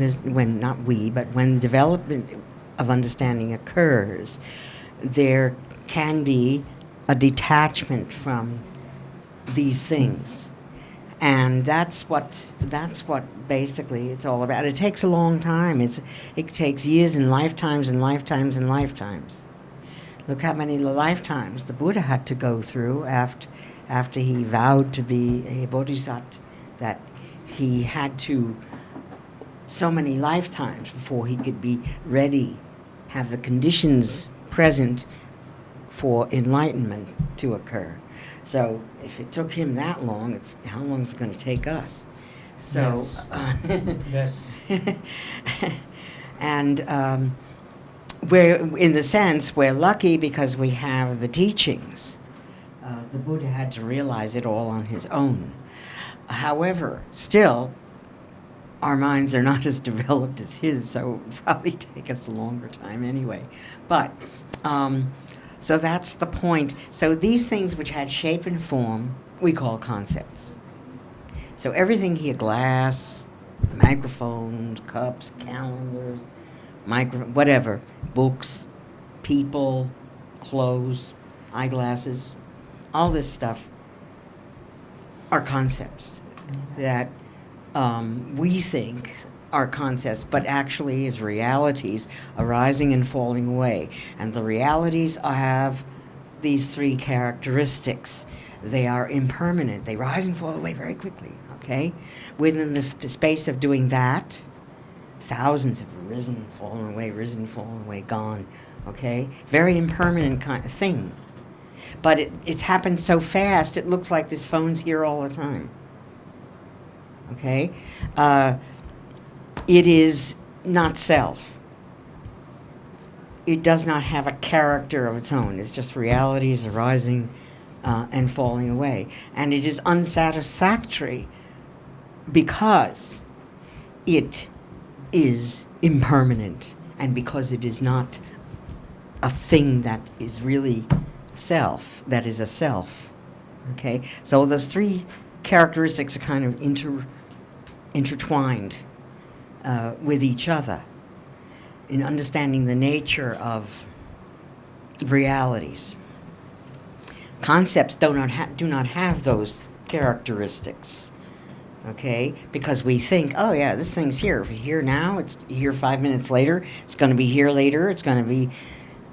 S1: development of understanding occurs, there can be a detachment from these things. And that's what basically it's all about. It takes a long time. It takes years and lifetimes and lifetimes and lifetimes. Look how many lifetimes the Buddha had to go through after he vowed to be a bodhisattva, that he had to so many lifetimes before he could be ready, have the conditions present for enlightenment to occur. So if it took him that long, how long is it going to take us? So,
S2: yes.
S1: And we're, in the sense, we're lucky because we have the teachings. The Buddha had to realize it all on his own. However, still, our minds are not as developed as his, so it would probably take us a longer time anyway. But, so that's the point. So these things which had shape and form, we call concepts. So everything here, glass, microphones, cups, calendars, whatever, books, people, clothes, eyeglasses, all this stuff are concepts that we think are concepts, but actually is realities arising and falling away. And the realities have these three characteristics. They are impermanent. They rise and fall away very quickly, okay? Within the space of doing that, thousands have risen, fallen away, gone, okay? Very impermanent kind of thing. But it's happened so fast, it looks like this phone's here all the time. Okay? It is not self. It does not have a character of its own. It's just realities arising and falling away. And it is unsatisfactory because it is impermanent and because it is not a thing that is really self, that is a self. Okay? So those three characteristics are kind of intertwined with each other in understanding the nature of realities. concepts do not have those characteristics. Okay, because we think, oh yeah, this thing's here now. It's here 5 minutes later. It's going to be here later. It's going to be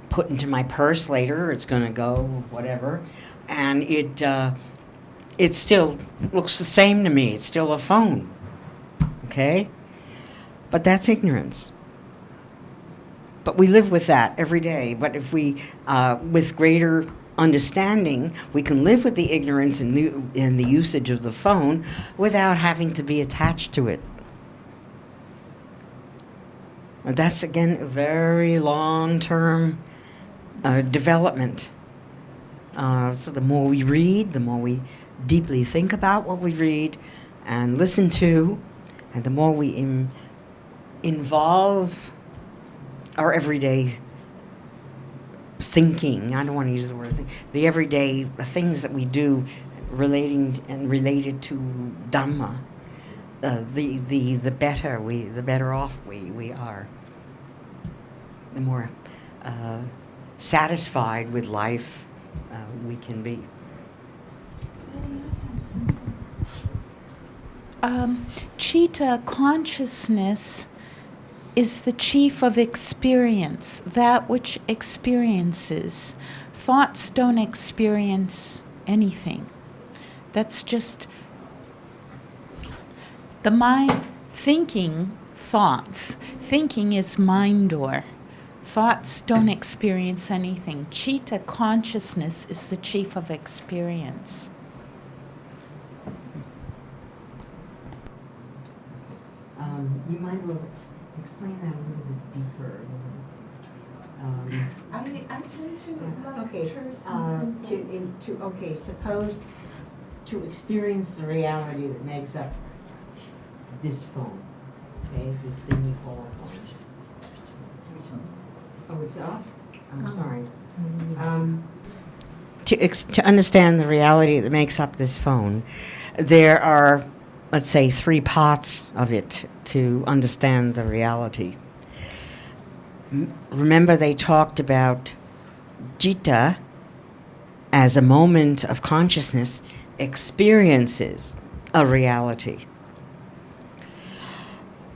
S1: put into my purse later. It's going to go whatever, and it still looks the same to me. It's still a phone. Okay, but that's ignorance. But we live with that every day. But if we, with greater understanding, we can live with the ignorance and the usage of the phone without having to be attached to it. And that's, again, a very long-term development. So the more we read, the more we deeply think about what we read and listen to, and the more we involve our everyday thinking, I don't want to use the word think, the everyday things that we do related to Dhamma, the better off we are. The more satisfied with life we can be.
S11: Citta, consciousness, is the chief of experience, that which experiences. Thoughts don't experience anything. That's just the mind thinking thoughts. Thinking is mind door. Thoughts don't experience anything. Citta, consciousness, is the chief of experience.
S1: You might as well explain that a little bit deeper.
S11: I tend to like
S1: Okay, suppose to experience the reality that makes up this phone, okay, this thing we call a phone. Oh, it's off? I'm sorry. To understand the reality that makes up this phone, there are, let's say, 3 parts of it to understand the reality. Remember, they talked about citta as a moment of consciousness experiences a reality.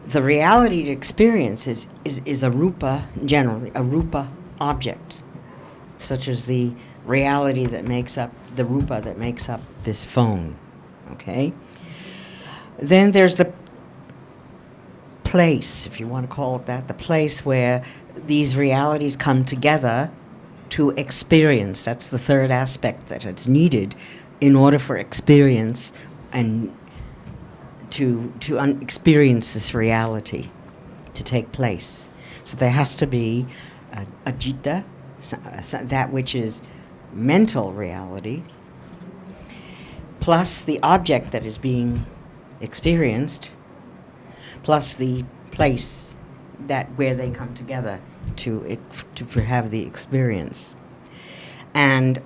S1: The reality it experiences is a rupa, generally, a rupa object, such as the reality that makes up, the rupa that makes up this phone, okay? Then there's the place, if you want to call it that, the place where these realities come together to experience. That's the third aspect that it's needed in order for experience and to experience this reality to take place. So there has to be a citta, that which is mental reality, plus the object that is being experienced, plus the place that where they come together to have the experience. And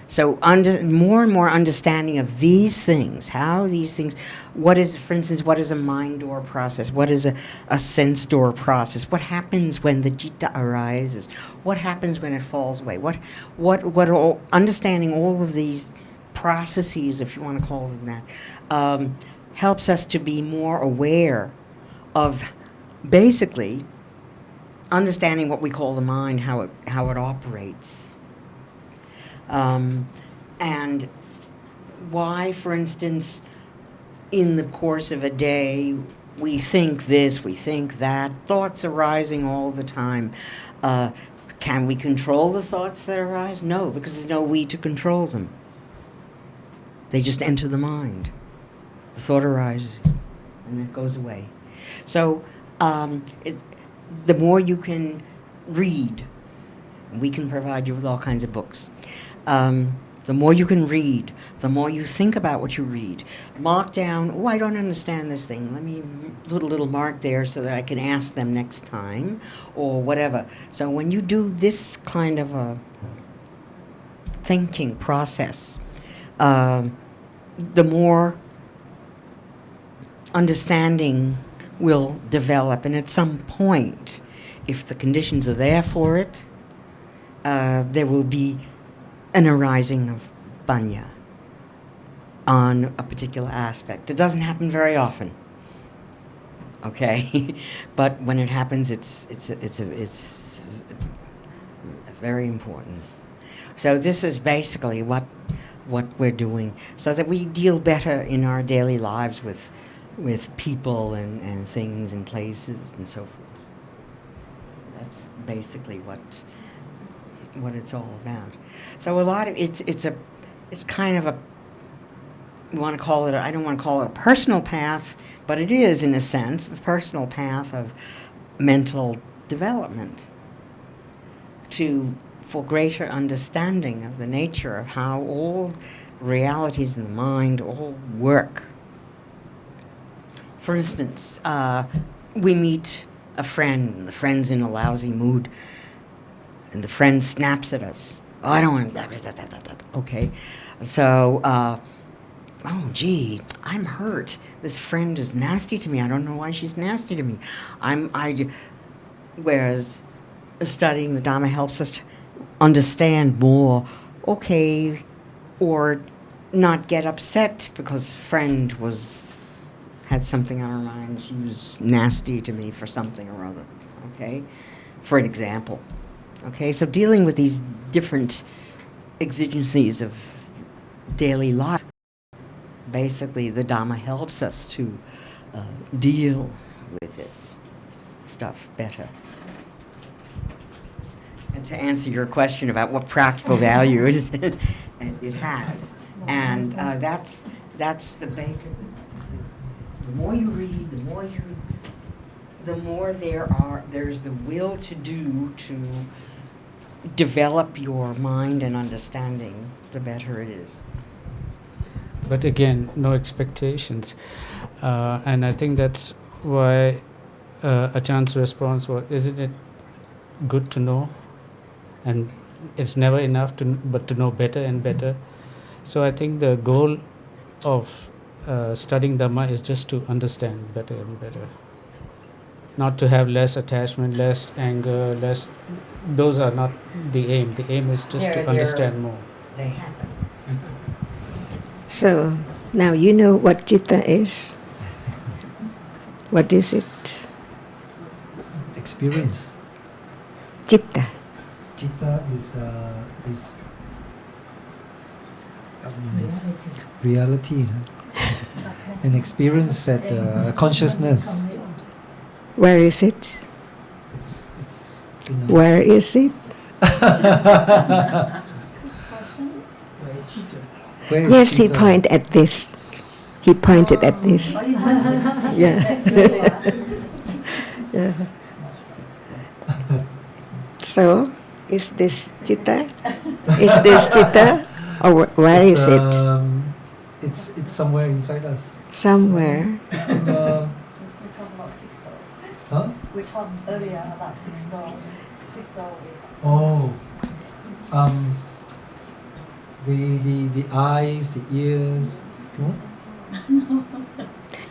S1: so more and more understanding of these things, how these things, what is, for instance, what is a mind door process? What is a sense door process? What happens when the citta arises? What happens when it falls away? Understanding all of these processes, if you want to call them that, helps us to be more aware of basically understanding what we call the mind, how it operates. And why, for instance, in the course of a day, we think this, we think that, thoughts arising all the time. Can we control the thoughts that arise? No, because there's no we to control them. They just enter the mind. The thought arises, and it goes away. So the more you can read, we can provide you with all kinds of books. The more you can read, the more you think about what you read. Mark down, oh, I don't understand this thing. Let me put a little mark there so that I can ask them next time, or whatever. So when you do this kind of a thinking process, the more understanding will develop. And at some point, if the conditions are there for it, there will be an arising panya on a particular aspect. It doesn't happen very often. Okay, but when it happens, it's very important. So this is basically what we're doing, so that we deal better in our daily lives with people and things and places and so forth. That's basically what it's all about. So a lot of it's kind of a, you want to call it, I don't want to call it a personal path, but it is, in a sense, the personal path of mental development for greater understanding of the nature of how all realities in the mind all work. For instance, we meet a friend, the friend's in a lousy mood, and the friend snaps at us. Oh, I don't want that. Okay, so, oh, gee, I'm hurt. This friend is nasty to me. I don't know why she's nasty to me. Whereas studying the Dhamma helps us to understand more, okay, or not get upset because friend had something on her mind. She was nasty to me for something or other, okay, for an example. Okay, so dealing with these different exigencies of daily life, basically the Dhamma helps us to deal with this stuff better. And to answer your question about what practical value it has, and that's the basic. The more you read, the more there's the will to do to develop your mind and understanding, the better it is.
S2: But again, no expectations. And I think that's why Ajarn's response was, isn't it good to know? And it's never enough but to know better and better. So I think the goal of studying Dhamma is just to understand better and better. Not to have less attachment, less anger, those are not the aim. The aim is just to understand more.
S1: They happen.
S5: So now you know what citta is. What is it?
S4: Experience.
S5: Citta.
S4: Citta is reality. An experience that consciousness.
S5: Where is it?
S4: It's
S5: Where is it? Yes, he pointed at this. He pointed at this. Yeah. Yeah. So, is this citta? Is this citta? Or where is it?
S4: It's somewhere inside us.
S5: Somewhere.
S4: It's in the.
S3: We talked about 6 doors.
S4: Huh?
S3: We talked earlier about 6 doors. 6 doorways.
S4: Oh. The eyes, the ears. No?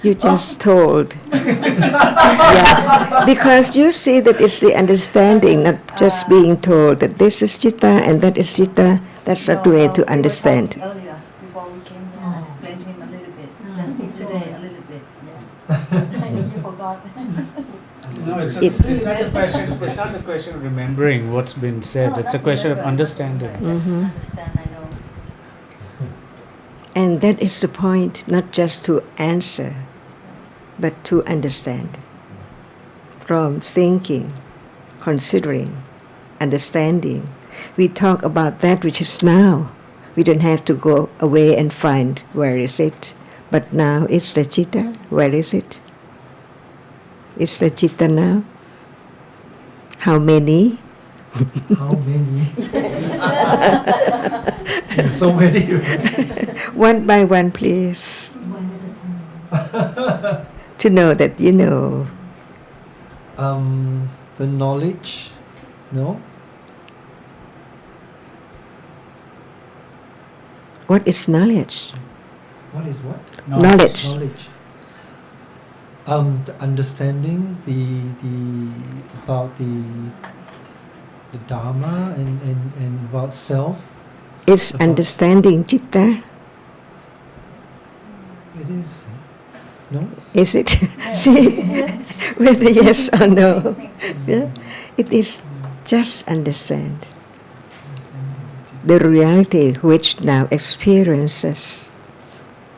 S5: You just told. Yeah. Because you see that it's the understanding, not just being told that this is citta and that is citta. That's not the way to understand.
S3: Earlier, before we came here, I explained to him a little bit. Just today, a little bit. Yeah. You forgot.
S2: No, it's not a question. It's not a question of remembering what's been said.
S3: No,
S2: it's a question of understanding.
S5: Mm-hmm.
S3: Understand, I know.
S5: And that is the point, not just to answer, but to understand. From thinking, considering, understanding, we talk about that which is now. We don't have to go away and find where is it. But now it's the citta. Where is it? It's the citta now. How many?
S4: How many? So many.
S5: One by one, please. To know that you know.
S4: The knowledge, no?
S5: What is knowledge?
S4: What is what?
S5: Knowledge.
S4: Knowledge. The understanding about the Dharma and about self,
S5: Is understanding citta?
S4: It is. No?
S5: Is it? See, whether yes or no. Yeah? It is just understand the reality which now experiences,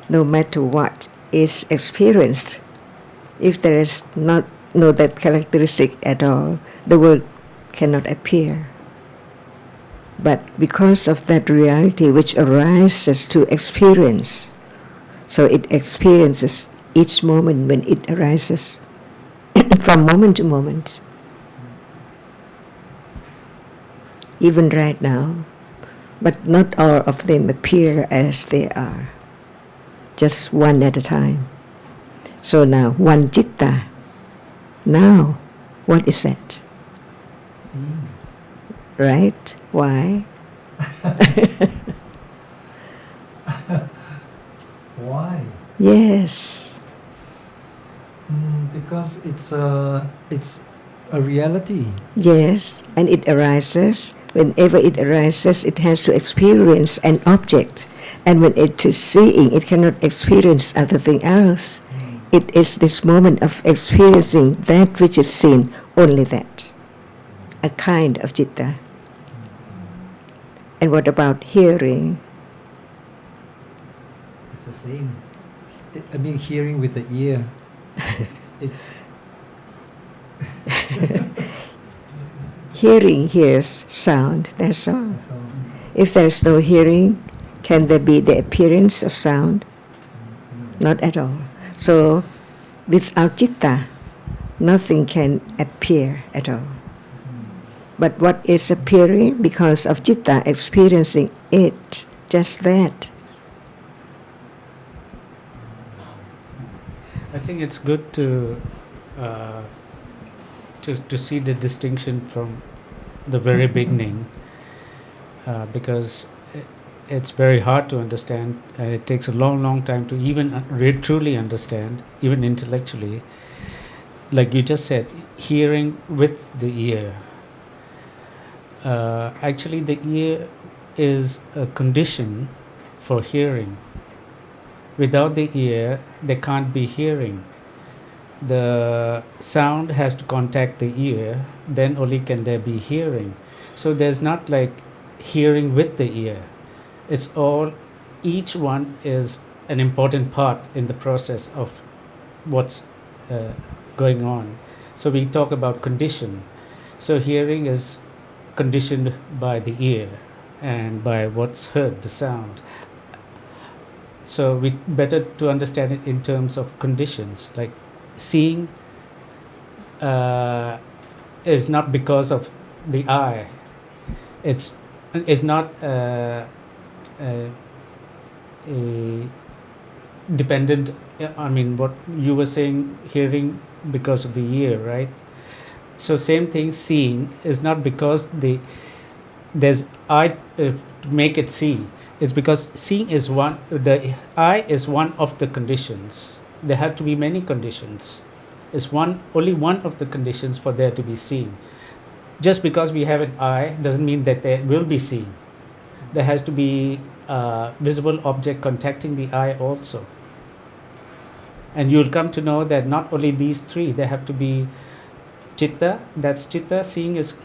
S5: no matter what is experienced. If there is not no that characteristic at all, the world cannot appear. But because of that reality which arises to experience, so it experiences each moment when it arises, from moment to moment. Even right now, but not all of them appear as they are, just one at a time. So now, one citta. Now, what is that?
S4: Seeing.
S5: Right? Why?
S4: Why?
S5: Yes.
S4: Because it's a reality.
S5: Yes, and it arises. Whenever it arises, it has to experience an object. And when it is seeing, it cannot experience other thing else. It is this moment of experiencing that which is seen, only that. A kind of citta. And what about hearing?
S4: It's the same. I mean, hearing with the ear. It's
S5: Hearing hears sound, that's all. If there's no hearing, can there be the appearance of sound? Not at all. So, without citta, nothing can appear at all. But what is appearing? Because of citta experiencing it, just that.
S2: I think it's good to see the distinction from the very beginning, because it's very hard to understand, and it takes a long time to even truly understand, even intellectually. Like you just said, hearing with the ear. Actually, the ear is a condition for hearing. Without the ear, there can't be hearing. The sound has to contact the ear, then only can there be hearing. So there's not like hearing with the ear. It's all, each one is an important part in the process of what's going on. So we talk about condition. So hearing is conditioned by the ear and by what's heard, the sound. So we better to understand it in terms of conditions. Like seeing is not because of the eye. It's not a dependent. I mean, what you were saying, hearing because of the ear, right? So same thing, seeing is not because there's eye to make it see. It's because seeing is one, the eye is one of the conditions. There have to be many conditions. It's only one of the conditions for there to be seen. Just because we have an eye doesn't mean that there will be seen. There has to be a visible object contacting the eye also. And you'll come to know that not only these three, there have to be citta, that's citta, seeing is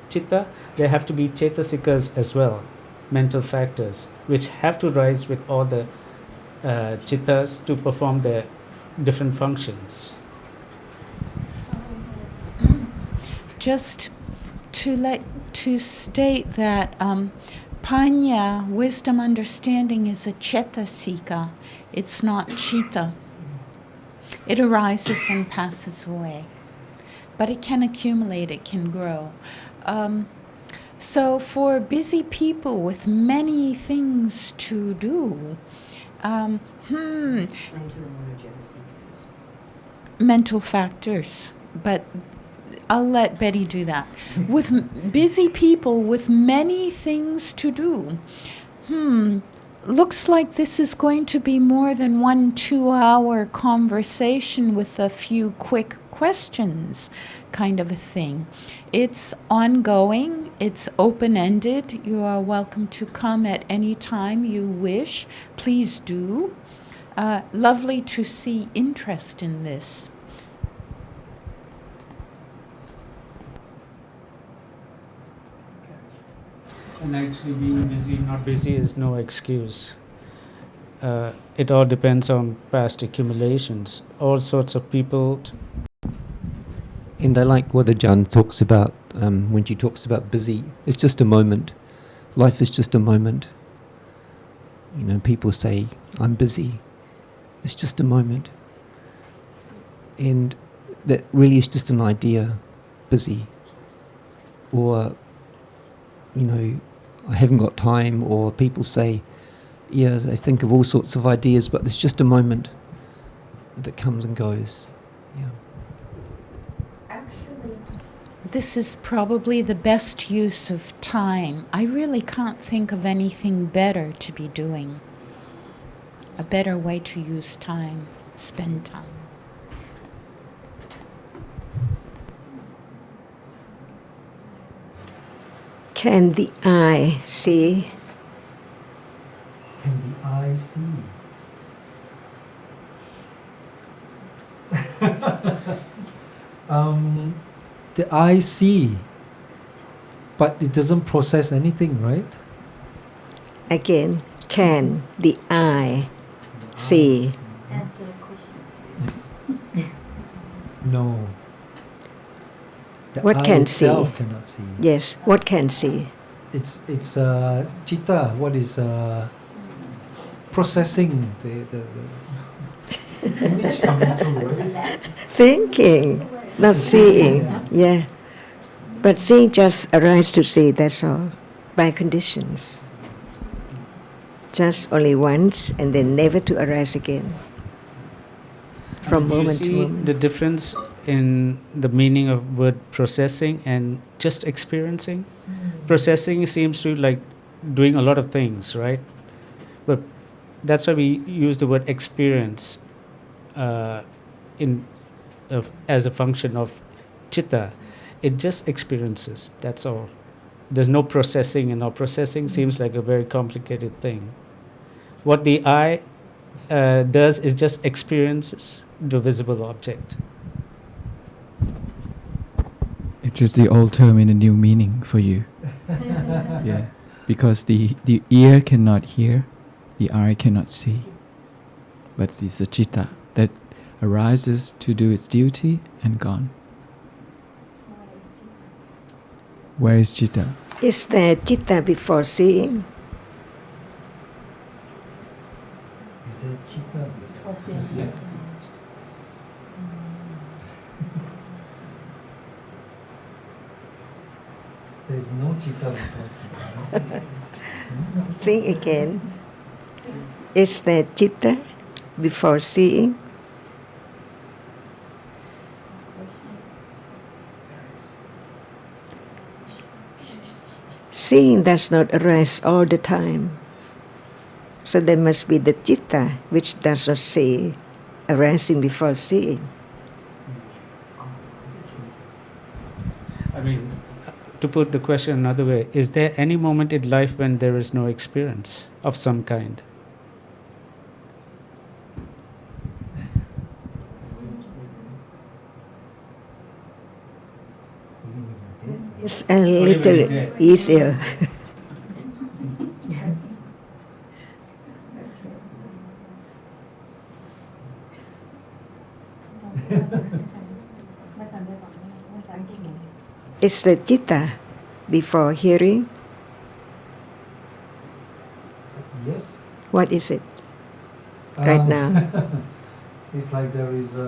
S2: citta, there have to be cetasikas as well, mental factors, which have to rise with all the cittas to perform their different functions.
S11: So, just to state that panya, wisdom, understanding, is a cetasika. It's not citta. It arises and passes away, but it can accumulate, it can grow. So for busy people with many things to do, mental factors, but I'll let Betty do that. With busy people with many things to do, looks like this is going to be more than 1 2-hour conversation with a few quick questions kind of a thing. It's ongoing. It's open-ended. You are welcome to come at any time you wish. Please do. Lovely to see interest in this.
S2: And actually being busy, not busy is no excuse. It all depends on past accumulations. All sorts of people.
S10: And I like what Ajarn talks about when she talks about busy. It's just a moment. Life is just a moment. You know, people say, I'm busy. It's just a moment. And that really is just an idea, busy. Or, you know, I haven't got time, or people say, yeah, they think of all sorts of ideas, but it's just a moment that comes and goes. Yeah.
S11: This is probably the best use of time. I really can't think of anything better to be doing. A better way to use time, spend time.
S5: Can the eye see?
S4: Can the eye see? The eye see, but it doesn't process anything, right?
S5: Again, can the eye see?
S3: Answer the question.
S4: No. The
S5: What
S4: eye
S5: can
S4: itself
S5: see?
S4: cannot see.
S5: Yes, what can see?
S4: It's chitta. What is processing the image coming through, right?
S5: Thinking, not seeing. Yeah. But seeing just arises to see, that's all, by conditions. Just only once and then never to arise again. From moment to
S2: You see
S5: moment.
S2: the difference in the meaning of word processing and just experiencing? Processing seems to like doing a lot of things, right? But that's why we use the word experience as a function of chitta. It just experiences, that's all. There's no processing, and all processing seems like a very complicated thing. What the eye does is just experiences the visible object.
S8: It's just the old term in a new meaning for you. Yeah, because the ear cannot hear, the eye cannot see. But it's a chitta that arises to do its duty and gone. Where is chitta?
S5: Is there chitta before seeing?
S4: Is there chitta before seeing? There's no chitta before seeing.
S5: Think again. Is there chitta before seeing? Seeing does not arise all the time. So there must be the chitta which does not see arising before seeing.
S2: I mean, to put the question another way, is there any moment in life when there is no experience of some kind?
S5: It's a little easier. It's the chitta before hearing.
S4: Yes.
S5: What is it right now?
S4: It's like there is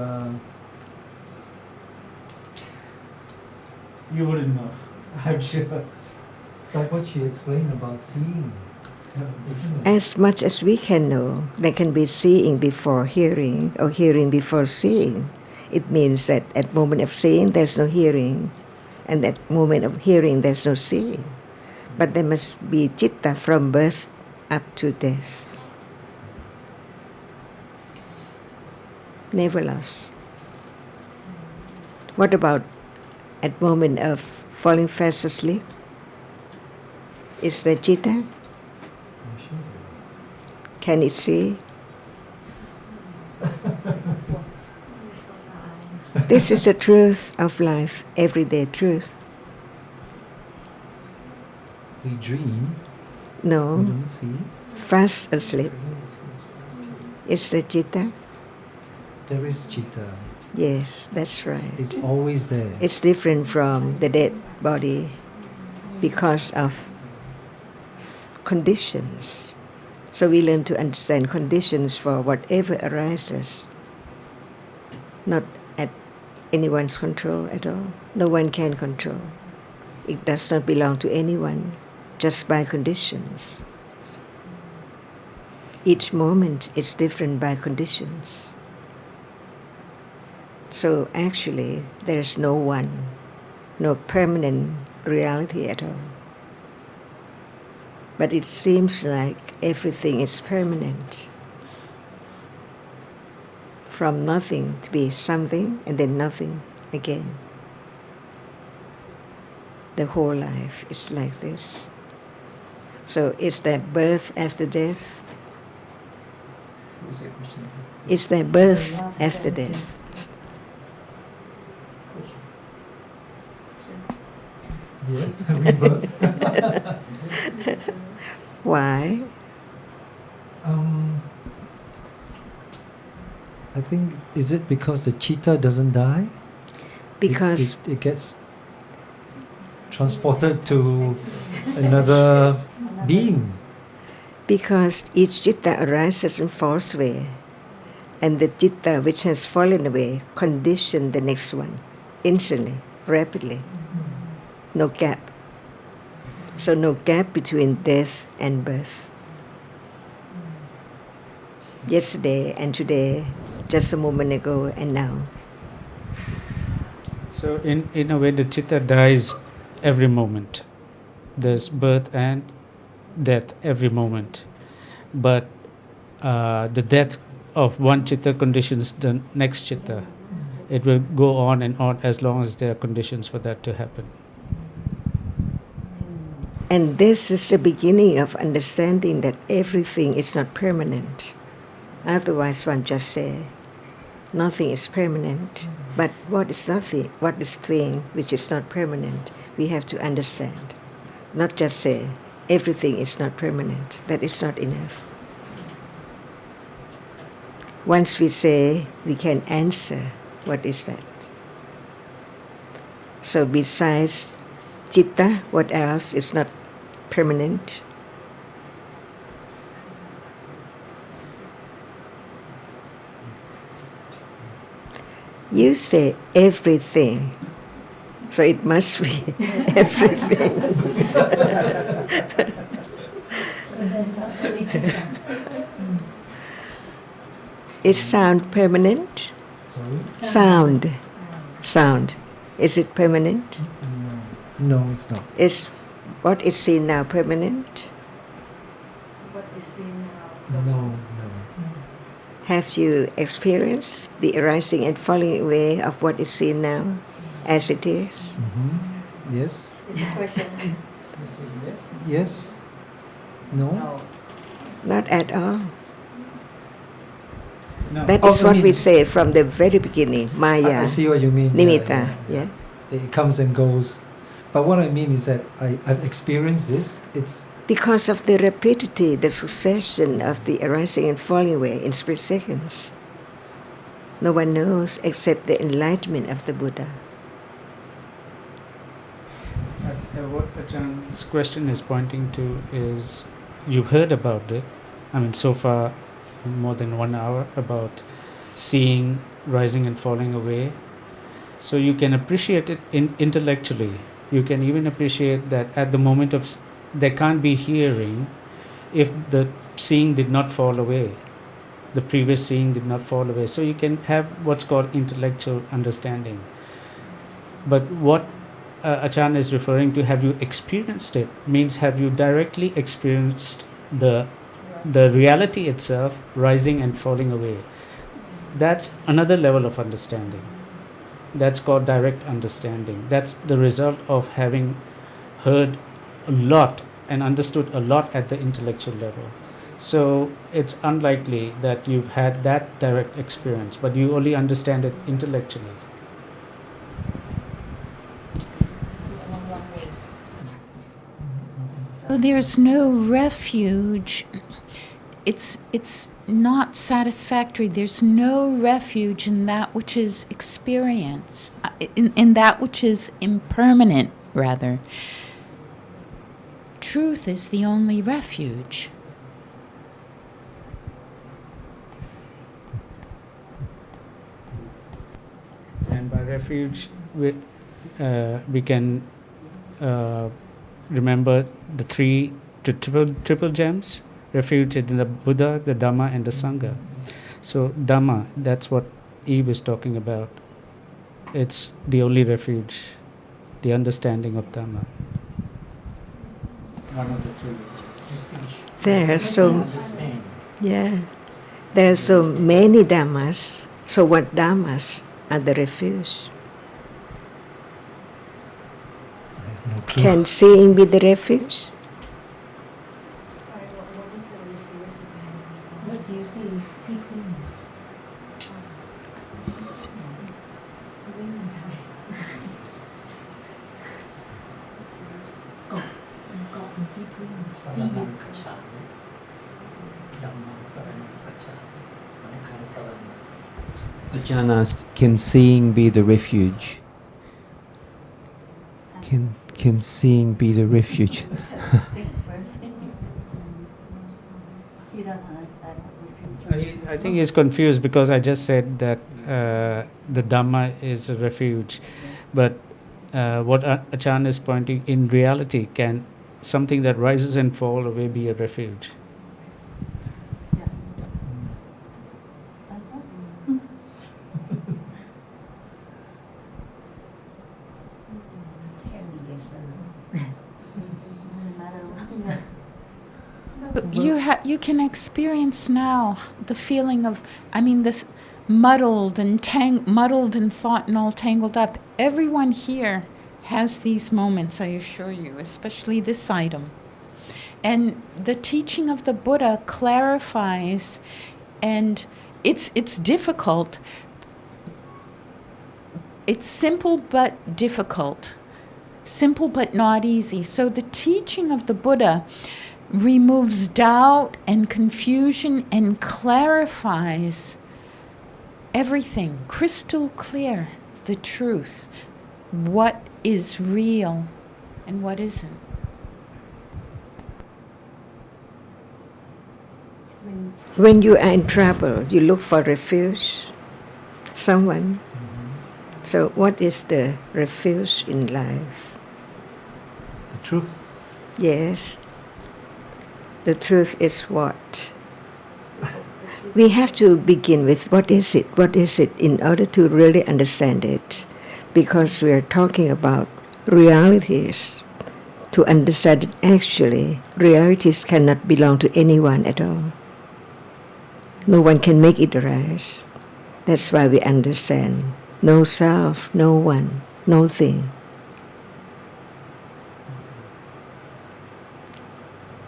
S2: You wouldn't know, I'm sure.
S4: like what she explained about seeing, isn't it?
S5: As much as we can know, there can be seeing before hearing or hearing before seeing. It means that at moment of seeing there's no hearing, and at moment of hearing there's no seeing. But there must be chitta from birth up to death. Never lost. What about at moment of falling fast asleep? Is there citta? Can it see? This is the truth of life, everyday truth.
S4: We dream.
S5: No.
S4: We don't see.
S5: Fast asleep. Is there citta?
S4: There is citta.
S5: Yes, that's right.
S4: It's always there.
S5: It's different from the dead body because of conditions. So we learn to understand conditions for whatever arises, not at anyone's control at all. No one can control. It does not belong to anyone, just by conditions. Each moment is different by conditions. So actually, there is no one, no permanent reality at all. But it seems like everything is permanent. From nothing to be something and then nothing again. The whole life is like this. So is there birth after death? Is there birth after death?
S4: Yes, rebirth.
S5: Why?
S4: I think, is it because the cheetah doesn't die?
S5: Because
S4: it gets transported to another being.
S5: Because each citta arises and falls away, and the citta which has fallen away conditions the next one instantly, rapidly. No gap. So no gap between death and birth. Yesterday and today, just a moment ago and now.
S2: So in a way, the citta dies every moment. There's birth and death every moment. But the death of one citta conditions the next citta. It will go on and on as long as there are conditions for that to happen.
S5: And this is the beginning of understanding that everything is not permanent. Otherwise, one just say, nothing is permanent. But what is nothing? What is thing which is not permanent? We have to understand. Not just say, everything is not permanent. That is not enough. Once we say, we can answer, what is that? So besides citta, what else is not permanent? You say everything, so it must be everything. Is sound permanent?
S4: Sorry?
S5: Sound. Is it permanent?
S4: No, it's not.
S5: Is what is seen now permanent?
S3: What is seen now?
S4: No.
S5: Have you experienced the arising and falling away of what is seen now as it is?
S4: Mm-hmm. Yes.
S3: Is the question?
S4: Yes. No.
S5: Not at all.
S2: No.
S5: That is what we say from the very beginning, Maya.
S4: I see what you mean.
S5: Nimitta, yeah.
S4: It comes and goes. But what I mean is that I've experienced this. It's
S5: Because of the rapidity, the succession of the arising and falling away in split seconds. No one knows except the enlightenment of the Buddha.
S2: What Ajarn's question is pointing to is, you've heard about it, I mean so far more than 1 hour, about seeing rising and falling away. So you can appreciate it intellectually. You can even appreciate that at the moment of there can't be hearing if the seeing did not fall away. The previous seeing did not fall away. So you can have what's called intellectual understanding. But what Ajarn is referring to, have you experienced it, means have you directly experienced the reality itself rising and falling away. That's another level of understanding. That's called direct understanding. That's the result of having heard a lot and understood a lot at the intellectual level. So it's unlikely that you've had that direct experience, but you only understand it intellectually.
S11: So there's no refuge. It's not satisfactory. There's no refuge in that which is experience, in that which is impermanent, rather. Truth is the only refuge.
S2: And by refuge, we can remember the triple gems. Refuge in the Buddha, the Dhamma, and the Sangha. So Dhamma, that's what Eve is talking about. It's the only refuge, the understanding of Dhamma. One of the three.
S5: There are so many Dhammas. So what Dhammas are the refuge? Can seeing be the refuge?
S10: Ajarn asked, can seeing be the refuge? Can seeing be the refuge?
S2: I think he's confused because I just said that the Dhamma is a refuge. But what Ajarn is pointing, in reality, can something that rises and falls away be a refuge?
S11: You can experience now the feeling of, this muddled and thought and all tangled up. Everyone here has these moments, I assure you, especially this item. And the teaching of the Buddha clarifies, and it's difficult. It's simple but difficult. Simple but not easy. So the teaching of the Buddha removes doubt and confusion and clarifies everything, crystal clear, the truth, what is real and what isn't.
S5: When you are in trouble, you look for refuge, someone. So what is the refuge in life?
S4: The truth.
S5: Yes. The truth is what? We have to begin with what is it? What is it in order to really understand it? Because we are talking about realities. To understand it, actually, realities cannot belong to anyone at all. No one can make it arise. That's why we understand. No self, no one, no thing.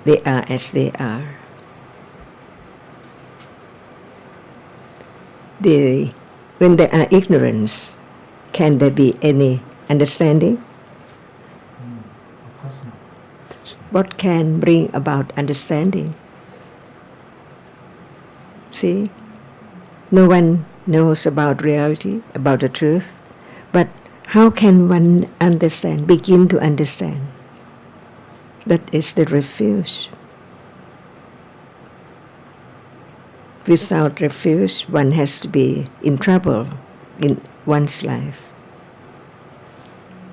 S5: They are as they are. When there are ignorance, can there be any understanding?
S4: Of course not.
S5: What can bring about understanding? See? No one knows about reality, about the truth. But how can one understand, begin to understand? That is the refuge. Without refuge, one has to be in trouble in one's life.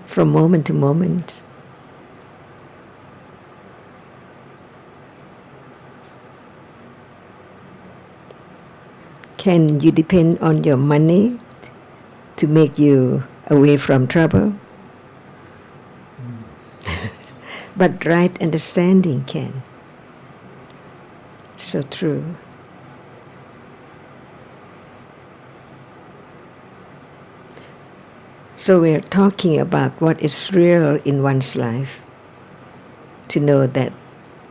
S5: From moment to moment. Can you depend on your money to make you away from trouble? But right understanding can. So true. So we're talking about what is real in one's life. to know that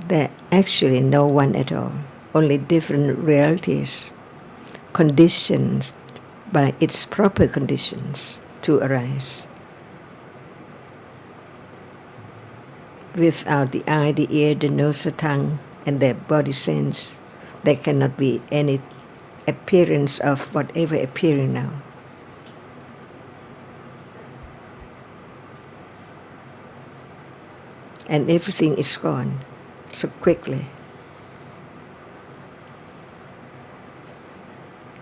S5: there actually no one at all, only different realities, conditioned by its proper conditions to arise. Without the eye, the ear, the nose, the tongue, and the body sense, there cannot be any appearance of whatever appearing now. And everything is gone so quickly.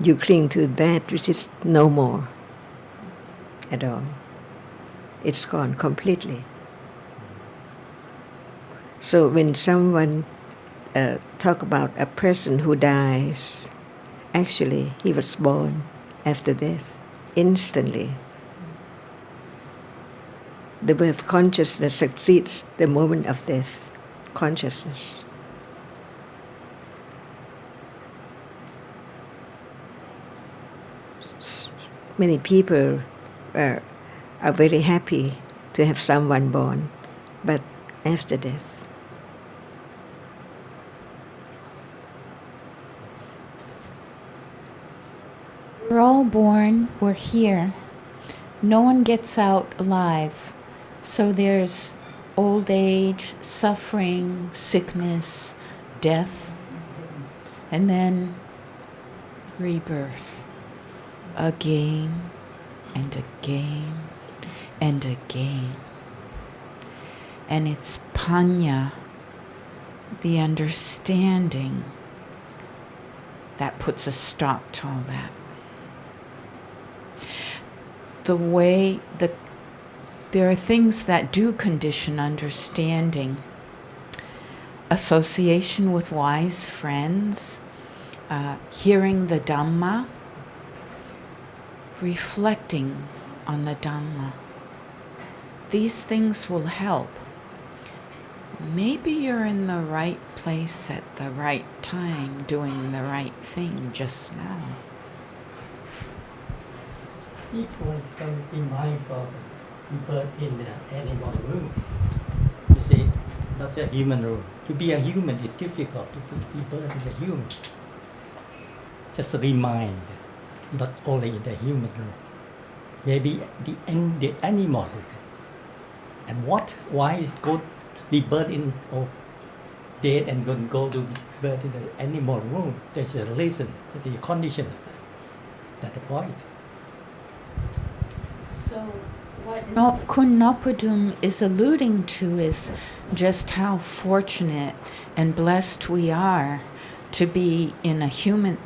S5: You cling to that which is no more at all. It's gone completely. So when someone talk about a person who dies, actually he was born after death, instantly. The birth consciousness succeeds the moment of death consciousness. Many people are very happy to have someone born, but after death.
S11: We're all born, we're here. No one gets out alive. So there's old age, suffering, sickness, death, and then rebirth. Again and again and again. And it's panya, the understanding, that puts a stop to all that. There are things that do condition understanding. Association with wise friends, hearing the Dhamma, reflecting on the Dhamma. These things will help. Maybe you're in the right place at the right time, doing the right thing just now.
S6: If one can be mindful of the birth in the animal room, you see, not a human room. To be a human, it's difficult to be birth in the human. Just remind, not only in the human room, maybe the animal room. And why is good be birth in or dead and go to birth in the animal room? There's a reason, the condition of that. That's the point.
S11: So what Kun Nopadum is alluding to is just how fortunate and blessed we are to be in a human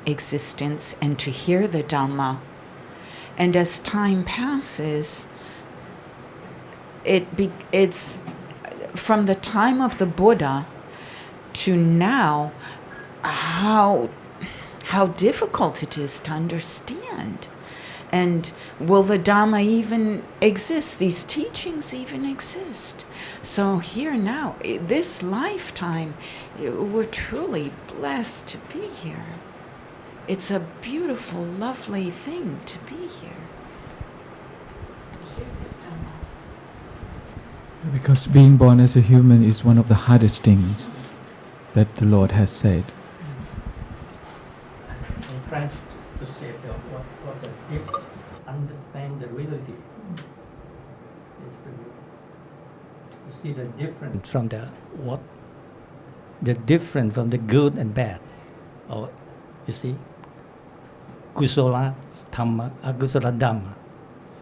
S11: existence and to hear the Dhamma. And as time passes, it's from the time of the Buddha to now how difficult it is to understand. And will the Dhamma even exist? These teachings even exist? So here now, this lifetime, we're truly blessed to be here. It's a beautiful, lovely thing to be here. Hear this Dhamma.
S8: Because being born as a human is one of the hardest things that the Lord has said.
S6: I'm trying to say that what the understand the reality is you see the difference from the difference from the good and bad, or you see kusala dhamma, akusala dhamma,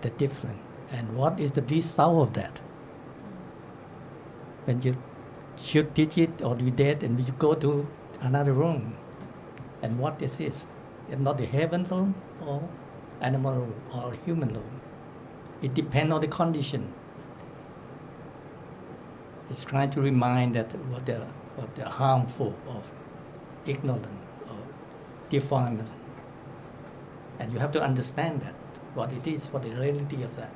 S6: the difference, and what is the result of that when you should teach it or do that and you go to another room, and what is this? It's not the heaven room or animal room or human room. It depends on the condition. It's trying to remind that what the harmful of ignorance or defilement. And you have to understand that, what it is, what the reality of that.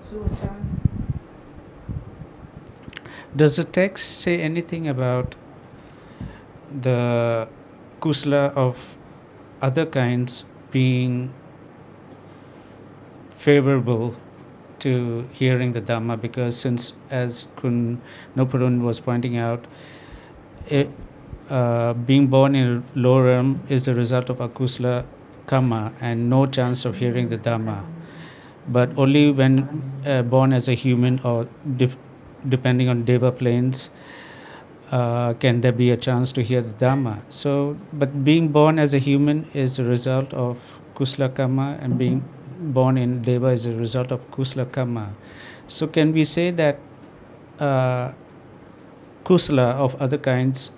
S2: So, does the text say anything about the kusala of other kinds being favorable to hearing the Dhamma, because since, as Kun Nopurun was pointing out, being born in a lower realm is the result of akusala karma and no chance of hearing the Dhamma. But only when born as a human or depending on Deva planes, can there be a chance to hear the Dhamma. So, but being born as a human is the result of kusala karma, and being born in Deva is a result of kusala karma. So can we say that kusala of other kinds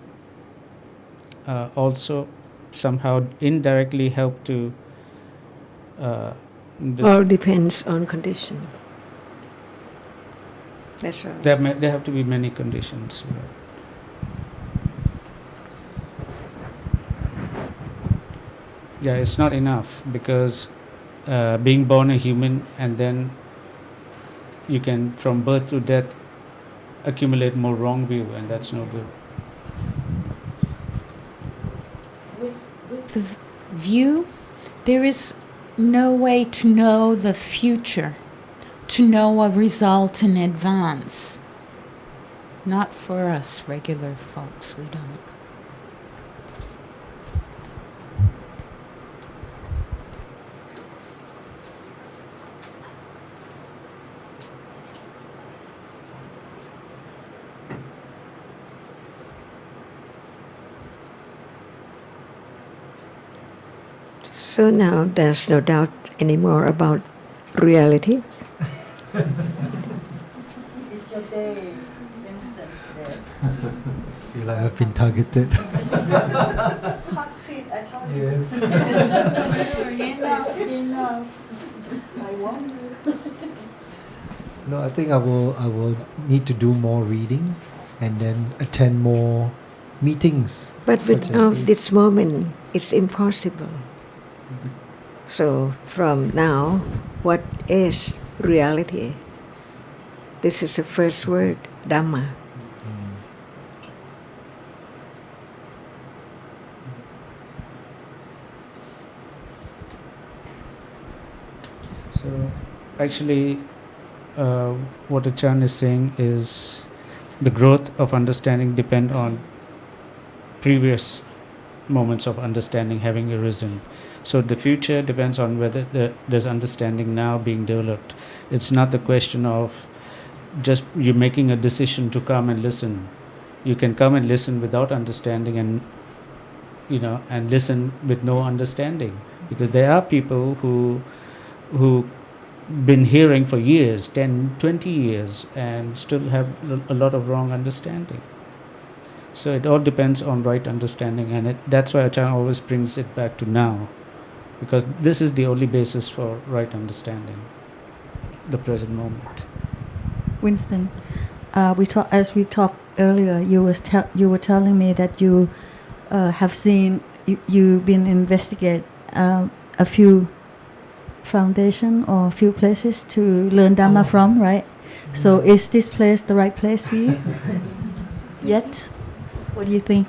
S2: also somehow indirectly help to
S5: all depends on condition. That's all.
S2: There have to be many conditions. Yeah, it's not enough, because being born a human and then you can from birth to death accumulate more wrong view, and that's no good.
S11: With the view, there is no way to know the future, to know a result in advance. Not for us regular folks, we don't.
S5: So now there's no doubt anymore about reality.
S3: It's your day, Winston.
S4: Feel like I've been targeted.
S3: Hot seat, I told you.
S4: Yes.
S3: enough. I want you.
S4: No, I think I will need to do more reading and then attend more meetings.
S5: But
S4: such as
S5: with this moment, it's impossible. So from now, what is reality? This is the first word, Dhamma.
S2: So actually what Ajarn is saying is the growth of understanding depend on previous moments of understanding having arisen. So the future depends on whether there's understanding now being developed. It's not the question of just you making a decision to come and listen. You can come and listen without understanding, and and listen with no understanding, because there are people who been hearing for years, 10, 20 years, and still have a lot of wrong understanding. So it all depends on right understanding, and that's why Ajarn always brings it back to now, because this is the only basis for right understanding, the present moment.
S3: Winston, as we talked earlier, you were telling me that you have seen, you've been investigate a few foundation or a few places to learn Dhamma from, right? So is this place the right place for you? Yet? What do you think?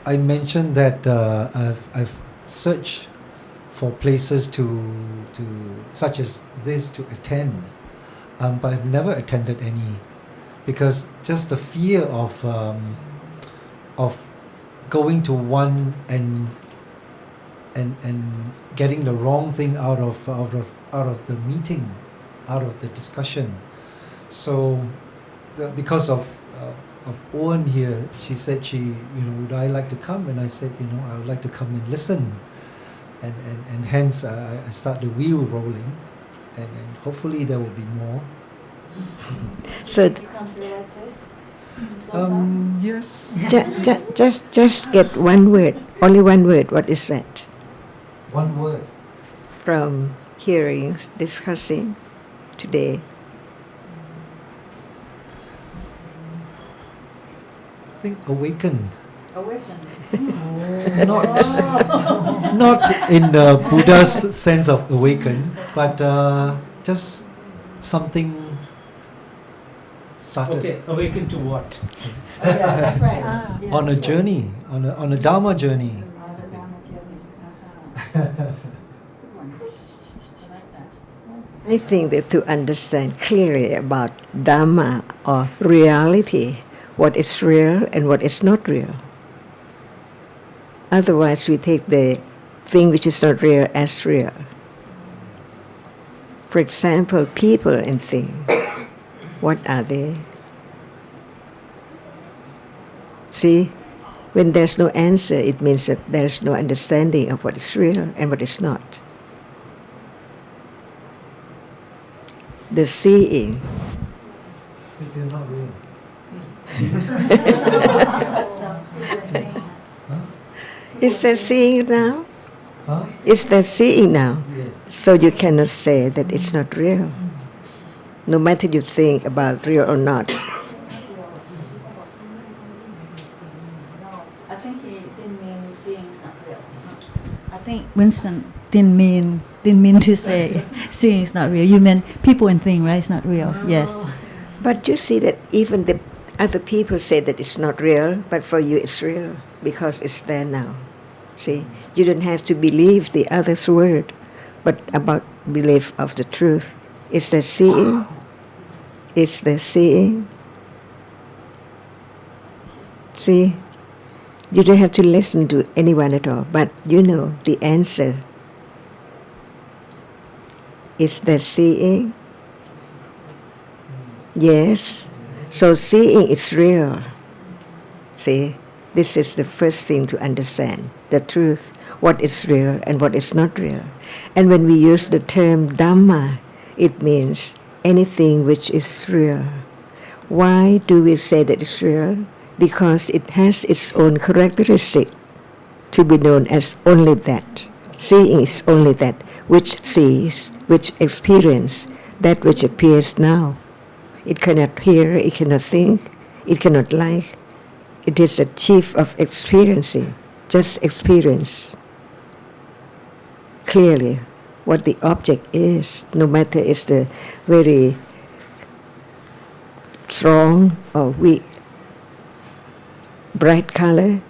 S4: I mentioned that I've searched for places to such as this to attend, but I've never attended any, because just the fear of going to one and getting the wrong thing out of the meeting, out of the discussion. So because of Owen here, she said would I like to come, and I said I would like to come and listen, and hence I start the wheel rolling, and hopefully there will be more.
S5: So
S3: You come to the right place?
S4: Yes.
S5: just get one word, only one word. What is that?
S4: One word.
S5: From hearing, discussing today.
S4: I think awaken.
S3: Awaken.
S4: Not in the Buddha's sense of awaken, but just something started.
S2: Okay, awaken to what?
S3: That's right.
S4: On a journey, on a Dharma journey.
S5: I think that to understand clearly about Dhamma or reality, what is real and what is not real. Otherwise, we take the thing which is not real as real. For example, people and things. What are they? See, when there's no answer, it means that there's no understanding of what is real and what is not. The seeing.
S4: They're not real.
S5: Is there seeing now?
S4: Huh?
S5: Is there seeing now?
S4: Yes.
S5: So you cannot say that it's not real. No matter you think about real or not.
S3: I think he didn't mean seeing is not real. I think Winston didn't mean to say seeing is not real. You meant people and things, right? It's not real. Yes.
S5: But you see that even the other people say that it's not real, but for you it's real because it's there now. See, you don't have to believe the other's word, but about belief of the truth. Is there seeing? Is there seeing? See, you don't have to listen to anyone at all, but you know the answer. Is there seeing? Yes. So seeing is real. See, this is the first thing to understand, the truth, what is real and what is not real. And when we use the term Dhamma, it means anything which is real. Why do we say that it's real? Because it has its own characteristic to be known as only that. Seeing is only that which sees, which experience, that which appears now. It cannot hear, it cannot think, it cannot like. It is the chief of experiencing, just experience clearly what the object is, no matter it's the very strong or weak, bright color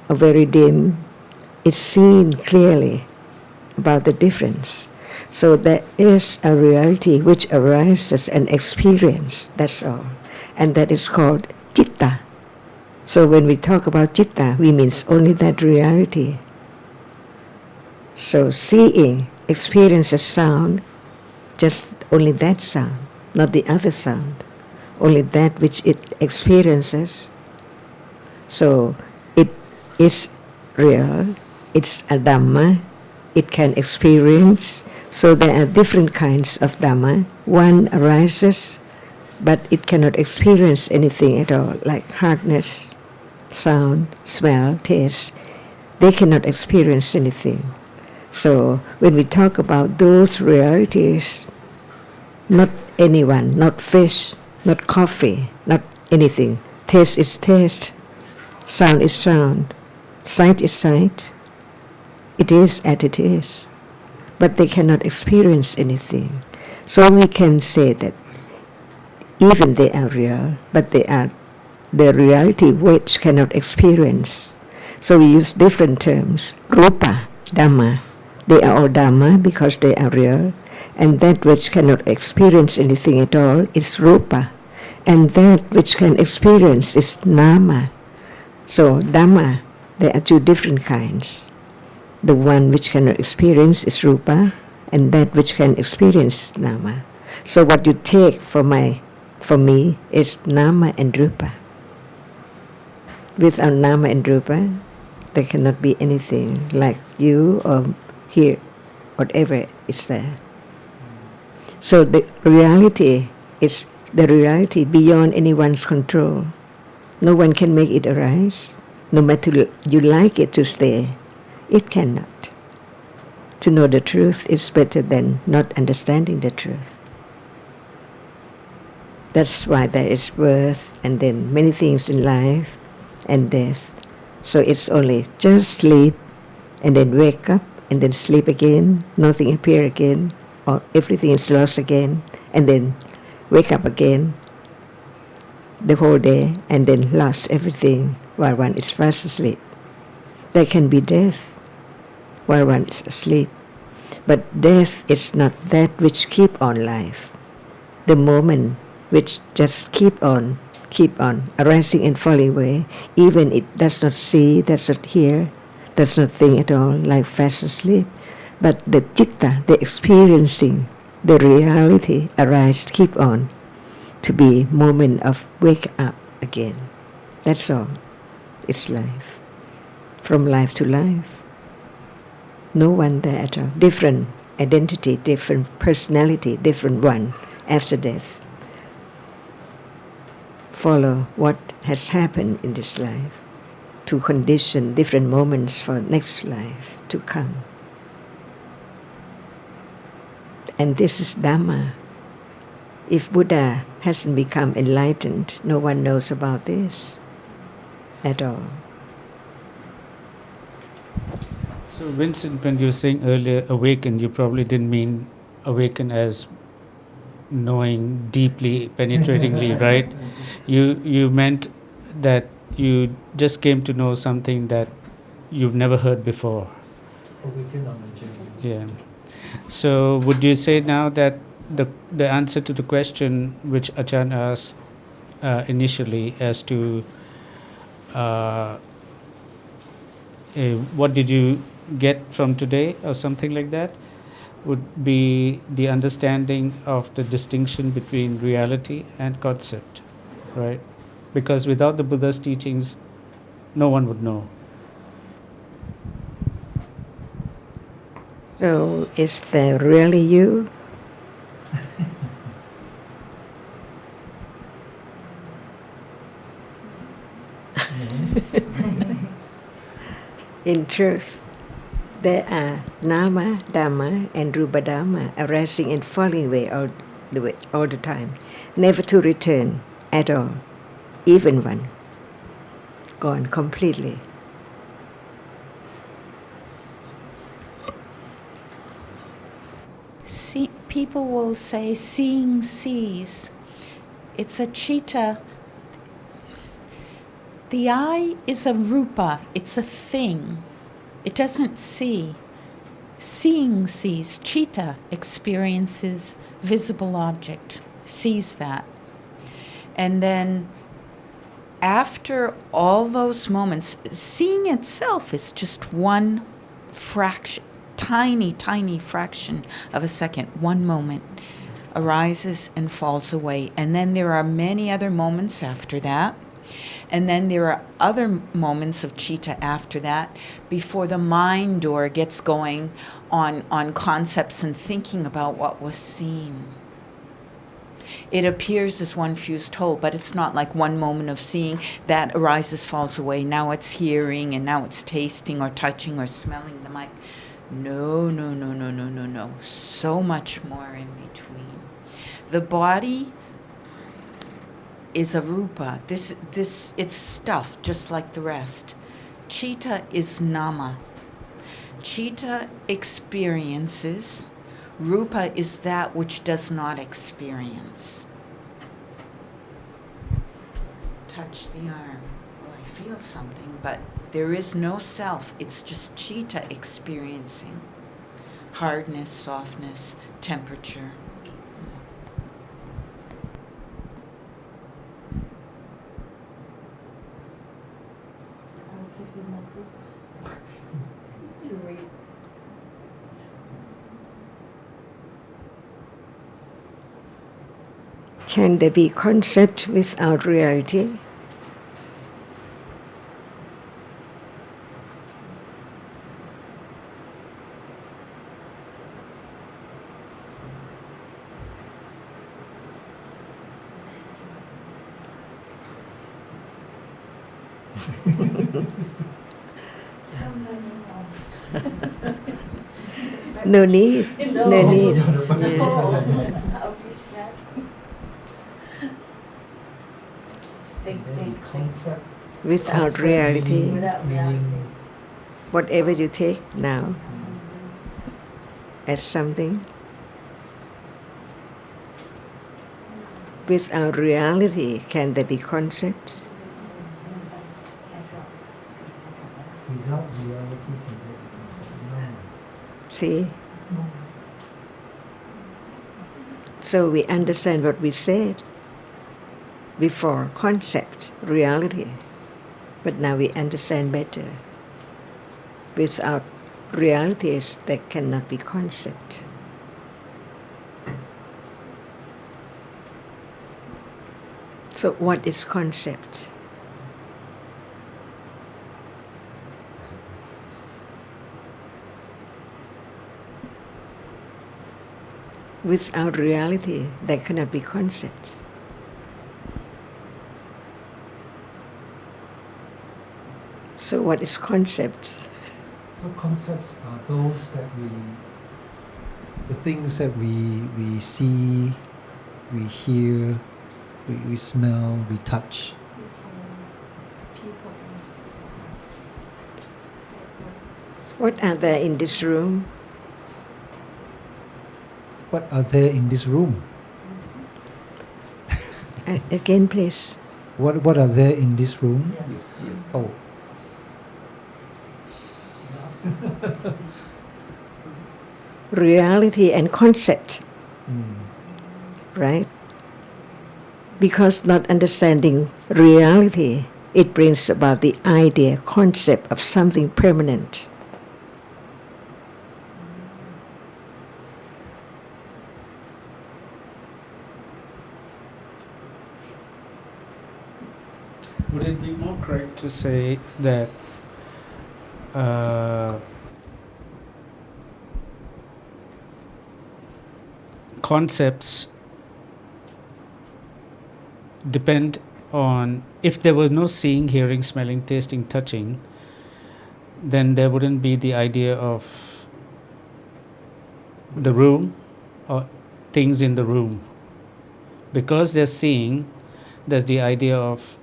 S5: or very dim. It's seen clearly about the difference. So there is a reality which arises and experience, that's all. And that is called citta. So when we talk about citta, we mean only that reality. So seeing experiences sound, just only that sound, not the other sound, only that which it experiences. So it is real, it's a Dhamma, it can experience. So there are different kinds of Dhamma. One arises, but it cannot experience anything at all, like hardness, sound, smell, taste. They cannot experience anything. So when we talk about those realities, not anyone, not fish, not coffee, not anything. Taste is taste, sound is sound, sight is sight. It is as it is. But they cannot experience anything. So we can say that even they are real, but they are the reality which cannot experience. So we use different terms. Rupa, Dhamma. They are all Dhamma because they are real. And that which cannot experience anything at all is Rupa. And that which can experience is Nama. So Dhamma, there are two different kinds. The one which cannot experience is Rupa, and that which can experience is Nama. So what you take for me is Nama and Rupa. Without Nama and Rupa, there cannot be anything like you or here, whatever is there. So the reality is the reality beyond anyone's control. No one can make it arise. No matter you like it to stay, it cannot. To know the truth is better than not understanding the truth. That's why there is birth and then many things in life and death. So it's only just sleep and then wake up and then sleep again, nothing appear again, or everything is lost again, and then wake up again. the whole day and then lost everything while one is fast asleep. There can be death while one is asleep. But death is not that which keep on life. The moment which just keep on arising and falling away, even it does not see, does not hear, does not think at all, like fast asleep. But the citta, the experiencing, the reality arise, keep on to be moment of wake up again. That's all. It's life. From life to life. No one there at all. Different identity, different personality, different one after death. Follow what has happened in this life to condition different moments for next life to come. And this is Dhamma. If Buddha hasn't become enlightened, no one knows about this at all.
S2: So Vincent, when you were saying earlier awaken, you probably didn't mean awaken as knowing deeply, penetratingly, right? You meant that you just came to know something that you've never heard before.
S4: Awaken on the journey.
S2: Yeah. So would you say now that the answer to the question which Ajarn asked initially as to what did you get from today or something like that would be the understanding of the distinction between reality and concept, right? Because without the Buddha's teachings, no one would know.
S5: So is there really you? In truth, there are Nama, Dhamma, and Rupa Dhamma arising and falling away all the time, never to return at all, even one, gone completely.
S11: People will say, seeing sees. It's a citta. The eye is a rupa, it's a thing. It doesn't see. Seeing sees. Citta experiences visible object, sees that. And then after all those moments, seeing itself is just one fraction, tiny fraction of a second, one moment arises and falls away. And then there are many other moments after that. And then there are other moments of citta after that before the mind door gets going on concepts and thinking about what was seen. It appears as one fused whole, but it's not like one moment of seeing that arises, falls away. Now it's hearing, and now it's tasting or touching or smelling the mic. No. So much more in between. The body is a rupa. This it's stuff just like the rest. Citta is nama. Citta experiences. Rupa is that which does not experience. Touch the arm. Well, I feel something, but there is no self. It's just citta experiencing. Hardness, softness, temperature.
S5: Can there be concept without reality? No need. No need. Yeah.
S4: Concept
S5: Without reality,
S4: meaning
S5: whatever you take now as something, Without reality, can there be concepts?
S4: Without reality, can there be concept? No.
S5: See? So we understand what we said before, concept, reality. But now we understand better. Without realities, there cannot be concept. So what is concept? Without reality, there cannot be concepts. So what is concept?
S4: So concepts are those that the things that we see, we hear, we smell, we touch.
S5: What are there in this room?
S4: What are there in this room?
S5: Again, please.
S4: What are there in this room?
S6: Yes.
S4: Oh.
S5: Reality and concept, right? Because not understanding reality, it brings about the idea, concept of something permanent.
S2: Would it be more correct to say that concepts depend on, if there was no seeing, hearing, smelling, tasting, touching, then there wouldn't be the idea of the room or things in the room. Because they're seeing, there's the idea of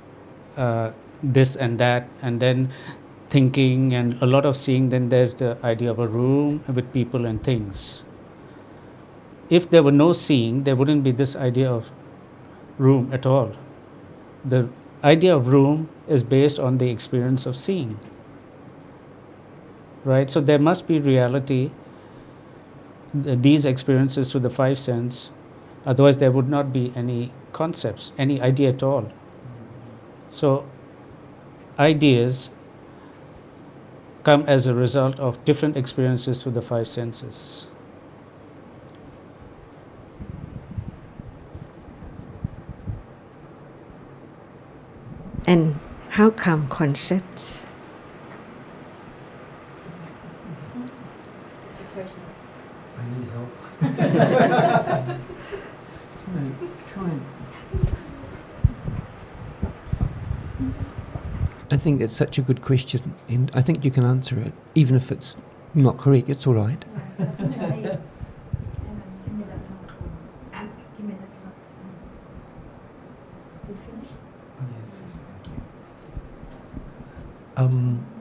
S2: this and that, and then thinking and a lot of seeing, then there's the idea of a room with people and things. If there were no seeing, there wouldn't be this idea of room at all. The idea of room is based on the experience of seeing. Right? So there must be reality, these experiences to the five senses, otherwise there would not be any concepts, any idea at all. So ideas come as a result of different experiences to the five senses.
S5: And how come concepts?
S4: I need help.
S10: Try and. I think it's such a good question, and I think you can answer it, even if it's not correct. It's all right.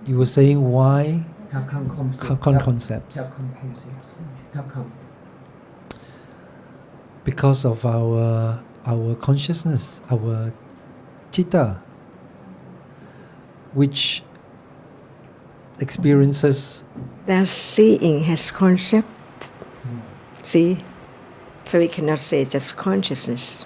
S4: You were saying why?
S10: How come concepts?
S4: How come concepts?
S10: How come concepts? How come?
S4: Because of our consciousness, our citta, which experiences.
S5: Now seeing has concept. See? So we cannot say just consciousness.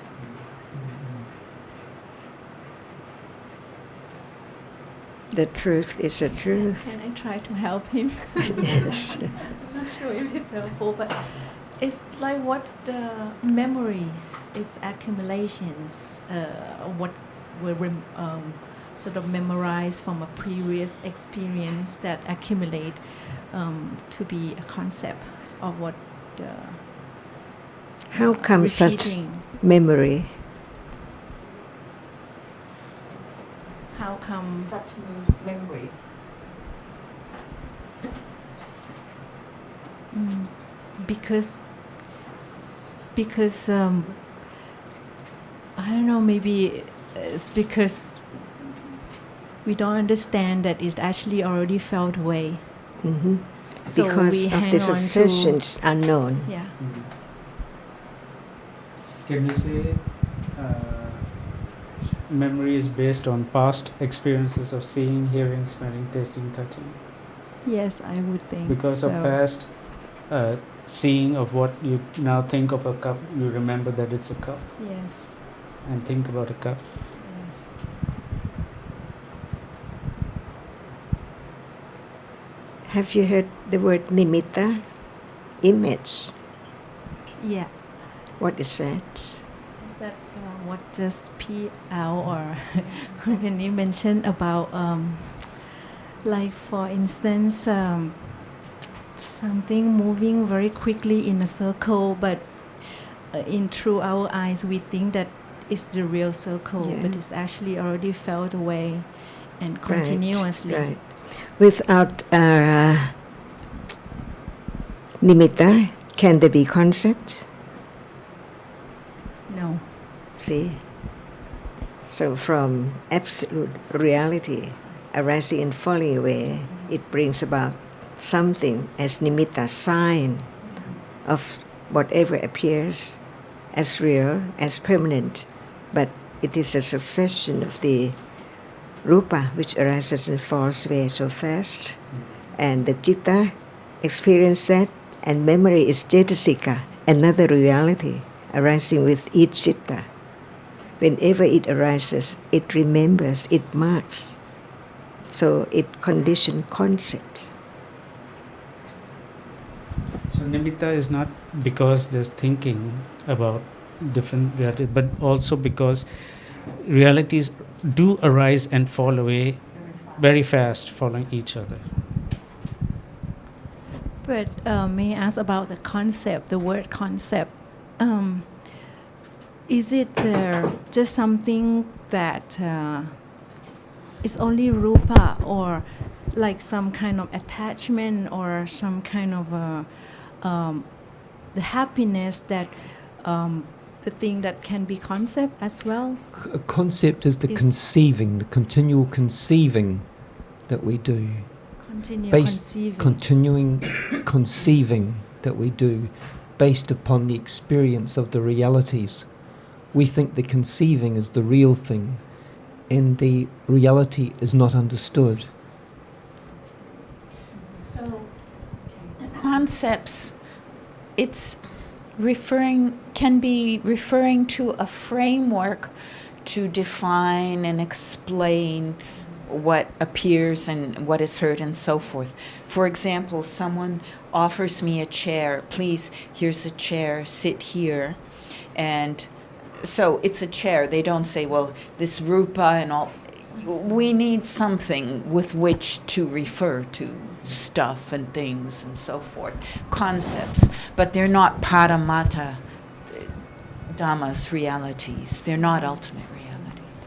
S5: The truth is the truth.
S7: Can I try to help him?
S5: Yes.
S7: I'm not sure if it's helpful, but it's like what memories, its accumulations, what were sort of memorized from a previous experience that accumulate to be a concept of what.
S5: How come such
S7: repeating.
S5: memory?
S7: How come such memories? Because I don't know, maybe it's because we don't understand that it actually already felt away.
S5: Mm-hmm.
S7: So
S5: Because
S7: we
S5: of
S7: hang
S5: this
S7: on to-
S5: obsession, it's unknown.
S7: Yeah.
S2: Can you say memory is based on past experiences of seeing, hearing, smelling, tasting, touching.
S7: Yes, I would think
S2: Because
S7: so.
S2: of past seeing of what you now think of a cup, you remember that it's a cup
S7: Yes.
S2: and think about a cup.
S7: Yes.
S5: Have you heard the word nimitta? Image.
S7: Yeah.
S5: What is that?
S7: Is that what just P out or when you mentioned about like for instance something moving very quickly in a circle, but in through our eyes we think that it's the real circle,
S5: Yeah.
S7: but it's actually already felt away and continuously.
S5: Right. Without nimitta, can there be concepts?
S7: No.
S5: See? So from absolute reality arising and falling away, it brings about something as nimitta, sign of whatever appears as real, as permanent, but it is a succession of the rupa which arises and falls away so fast, and the citta experience that, and memory is cetasika, another reality arising with each citta. Whenever it arises, it remembers, it marks. So it conditions concepts.
S2: So nimitta is not because there's thinking about different realities, but also because realities do arise and fall away very fast, following each other.
S7: But may I ask about the concept, the word concept? Is it just something that is only rupa, or like some kind of attachment, or some kind of the happiness that the thing that can be concept as well?
S10: A concept is the conceiving, the continual conceiving that we do. Continuing conceiving that we do based upon the experience of the realities. We think the conceiving is the real thing, and the reality is not understood.
S11: So, concepts, can be referring to a framework to define and explain what appears and what is heard and so forth. For example, someone offers me a chair. Please, here's a chair, sit here. And so it's a chair. They don't say, well, this rupa and all. We need something with which to refer to stuff and things and so forth. Concepts. But they're not Paramatta Dhamma's realities. They're not ultimate realities.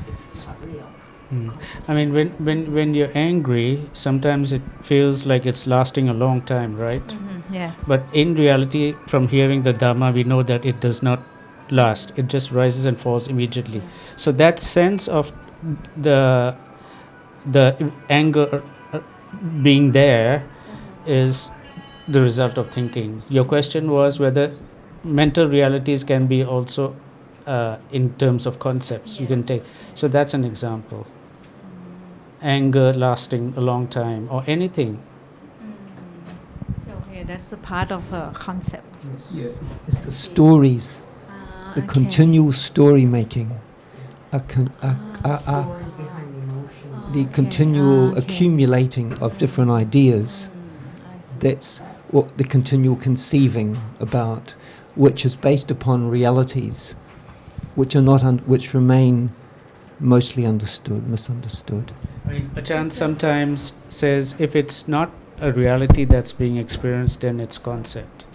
S11: It's not real.
S2: I mean, when you're angry, sometimes it feels like it's lasting a long time, right?
S7: Mm-hmm. Yes.
S2: But in reality, from hearing the Dhamma, we know that it does not last. It just rises and falls immediately. So that sense of the anger being there is the result of thinking. Your question was whether mental realities can be also in terms of concepts. Yes. You can take. So that's an example. Anger lasting a long time, or anything.
S7: Okay, that's a part of concepts.
S10: Yes. Yeah, it's the stories, the continual story making, the continual accumulating of different ideas. That's what the continual conceiving about, which is based upon realities, which are not which remain mostly misunderstood.
S2: I mean, Ajarn sometimes says if it's not a reality that's being experienced, then it's concept.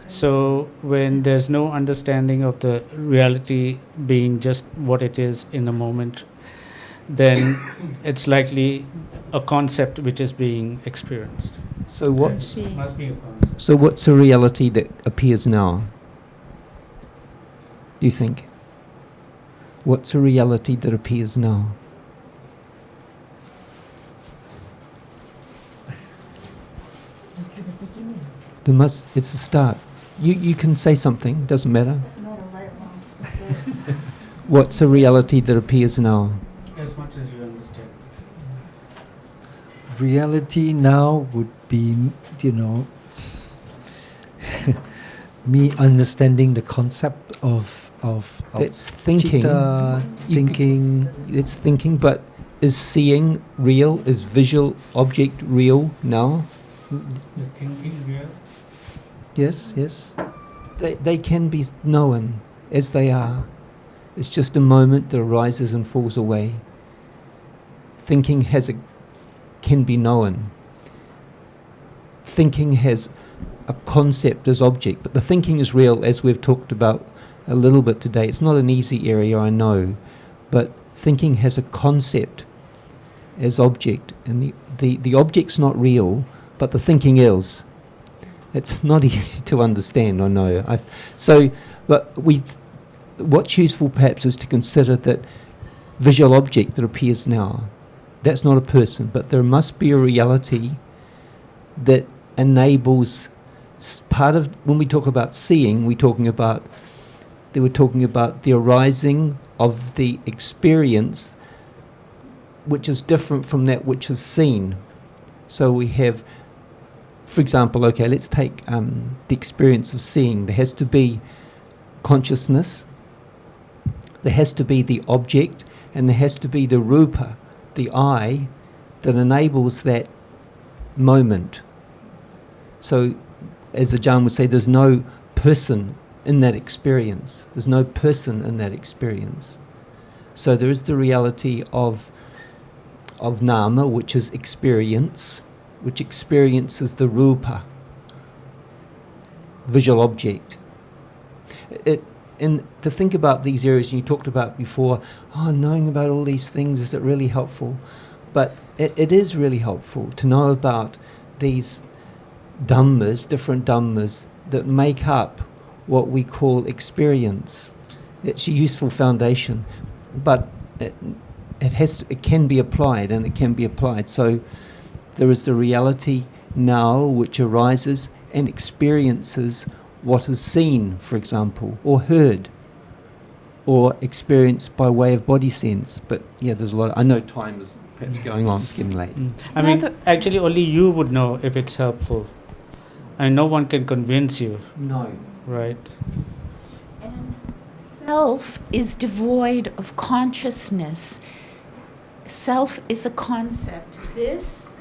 S2: So when there's no understanding of the reality being just what it is in a moment, then it's likely a concept which is being experienced.
S10: So what's
S2: must be a concept.
S10: So what's a reality that appears now? Do you think? What's a reality that appears now? It's a start. You can say something, doesn't matter. What's a reality that appears now?
S2: As much as you understand.
S4: Reality now would be, you know, me understanding the concept of
S10: That's thinking.
S4: citta, thinking.
S10: It's thinking, but is seeing real? Is visual object real now?
S2: Is thinking real?
S4: Yes, yes.
S10: They can be known as they are. It's just a moment that arises and falls away. Thinking can be known. Thinking has a concept as object, but the thinking is real, as we've talked about a little bit today. It's not an easy area, I know, but thinking has a concept as object, and the object's not real, but the thinking is. It's not easy to understand, I know. What's useful perhaps is to consider that visual object that appears now, that's not a person, but there must be a reality that enables part of, when we talk about seeing, they were talking about the arising of the experience which is different from that which is seen. So we have, for example, okay, let's take the experience of seeing. There has to be consciousness, there has to be the object, and there has to be the rupa, the eye, that enables that moment. So, as Ajarn would say, there's no person in that experience. There's no person in that experience. So there is the reality of nama, which is experience, which experiences the rupa, visual object. And to think about these areas you talked about before, knowing about all these things, is it really helpful? But it is really helpful to know about these dhammas, different dhammas that make up what we call experience. It's a useful foundation, but it can be applied, and it can be applied. So there is the reality now which arises and experiences what is seen, for example, or heard, or experienced by way of body sense. But yeah, there's a lot. I know time is perhaps going on. It's getting late.
S2: I mean, actually, only you would know if it's helpful. And no one can convince you.
S10: No.
S2: Right.
S11: And self is devoid of consciousness. Self is a concept. This,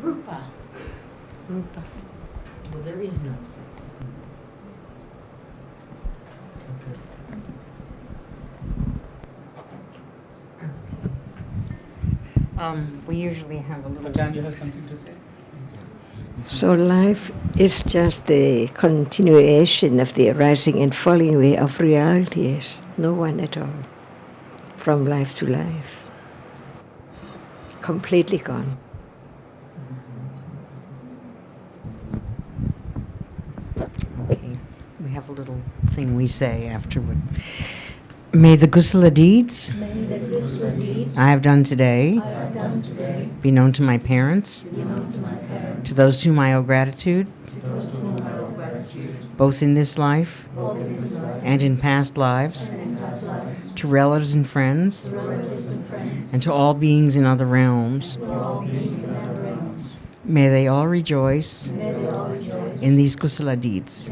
S11: rupa. Rupa.
S1: Well, there is no self. We usually have a little...
S2: Ajarn, you have something to say?
S5: So life is just the continuation of the arising and falling away of realities. No one at all. From life to life. Completely gone.
S1: Okay, we have a little thing we say afterward. May the kusala deeds I have done today be known to my parents, to those to whom I owe gratitude, both in this life and in past lives, to relatives and friends, and to all beings in other realms. May they all rejoice in these kusala deeds.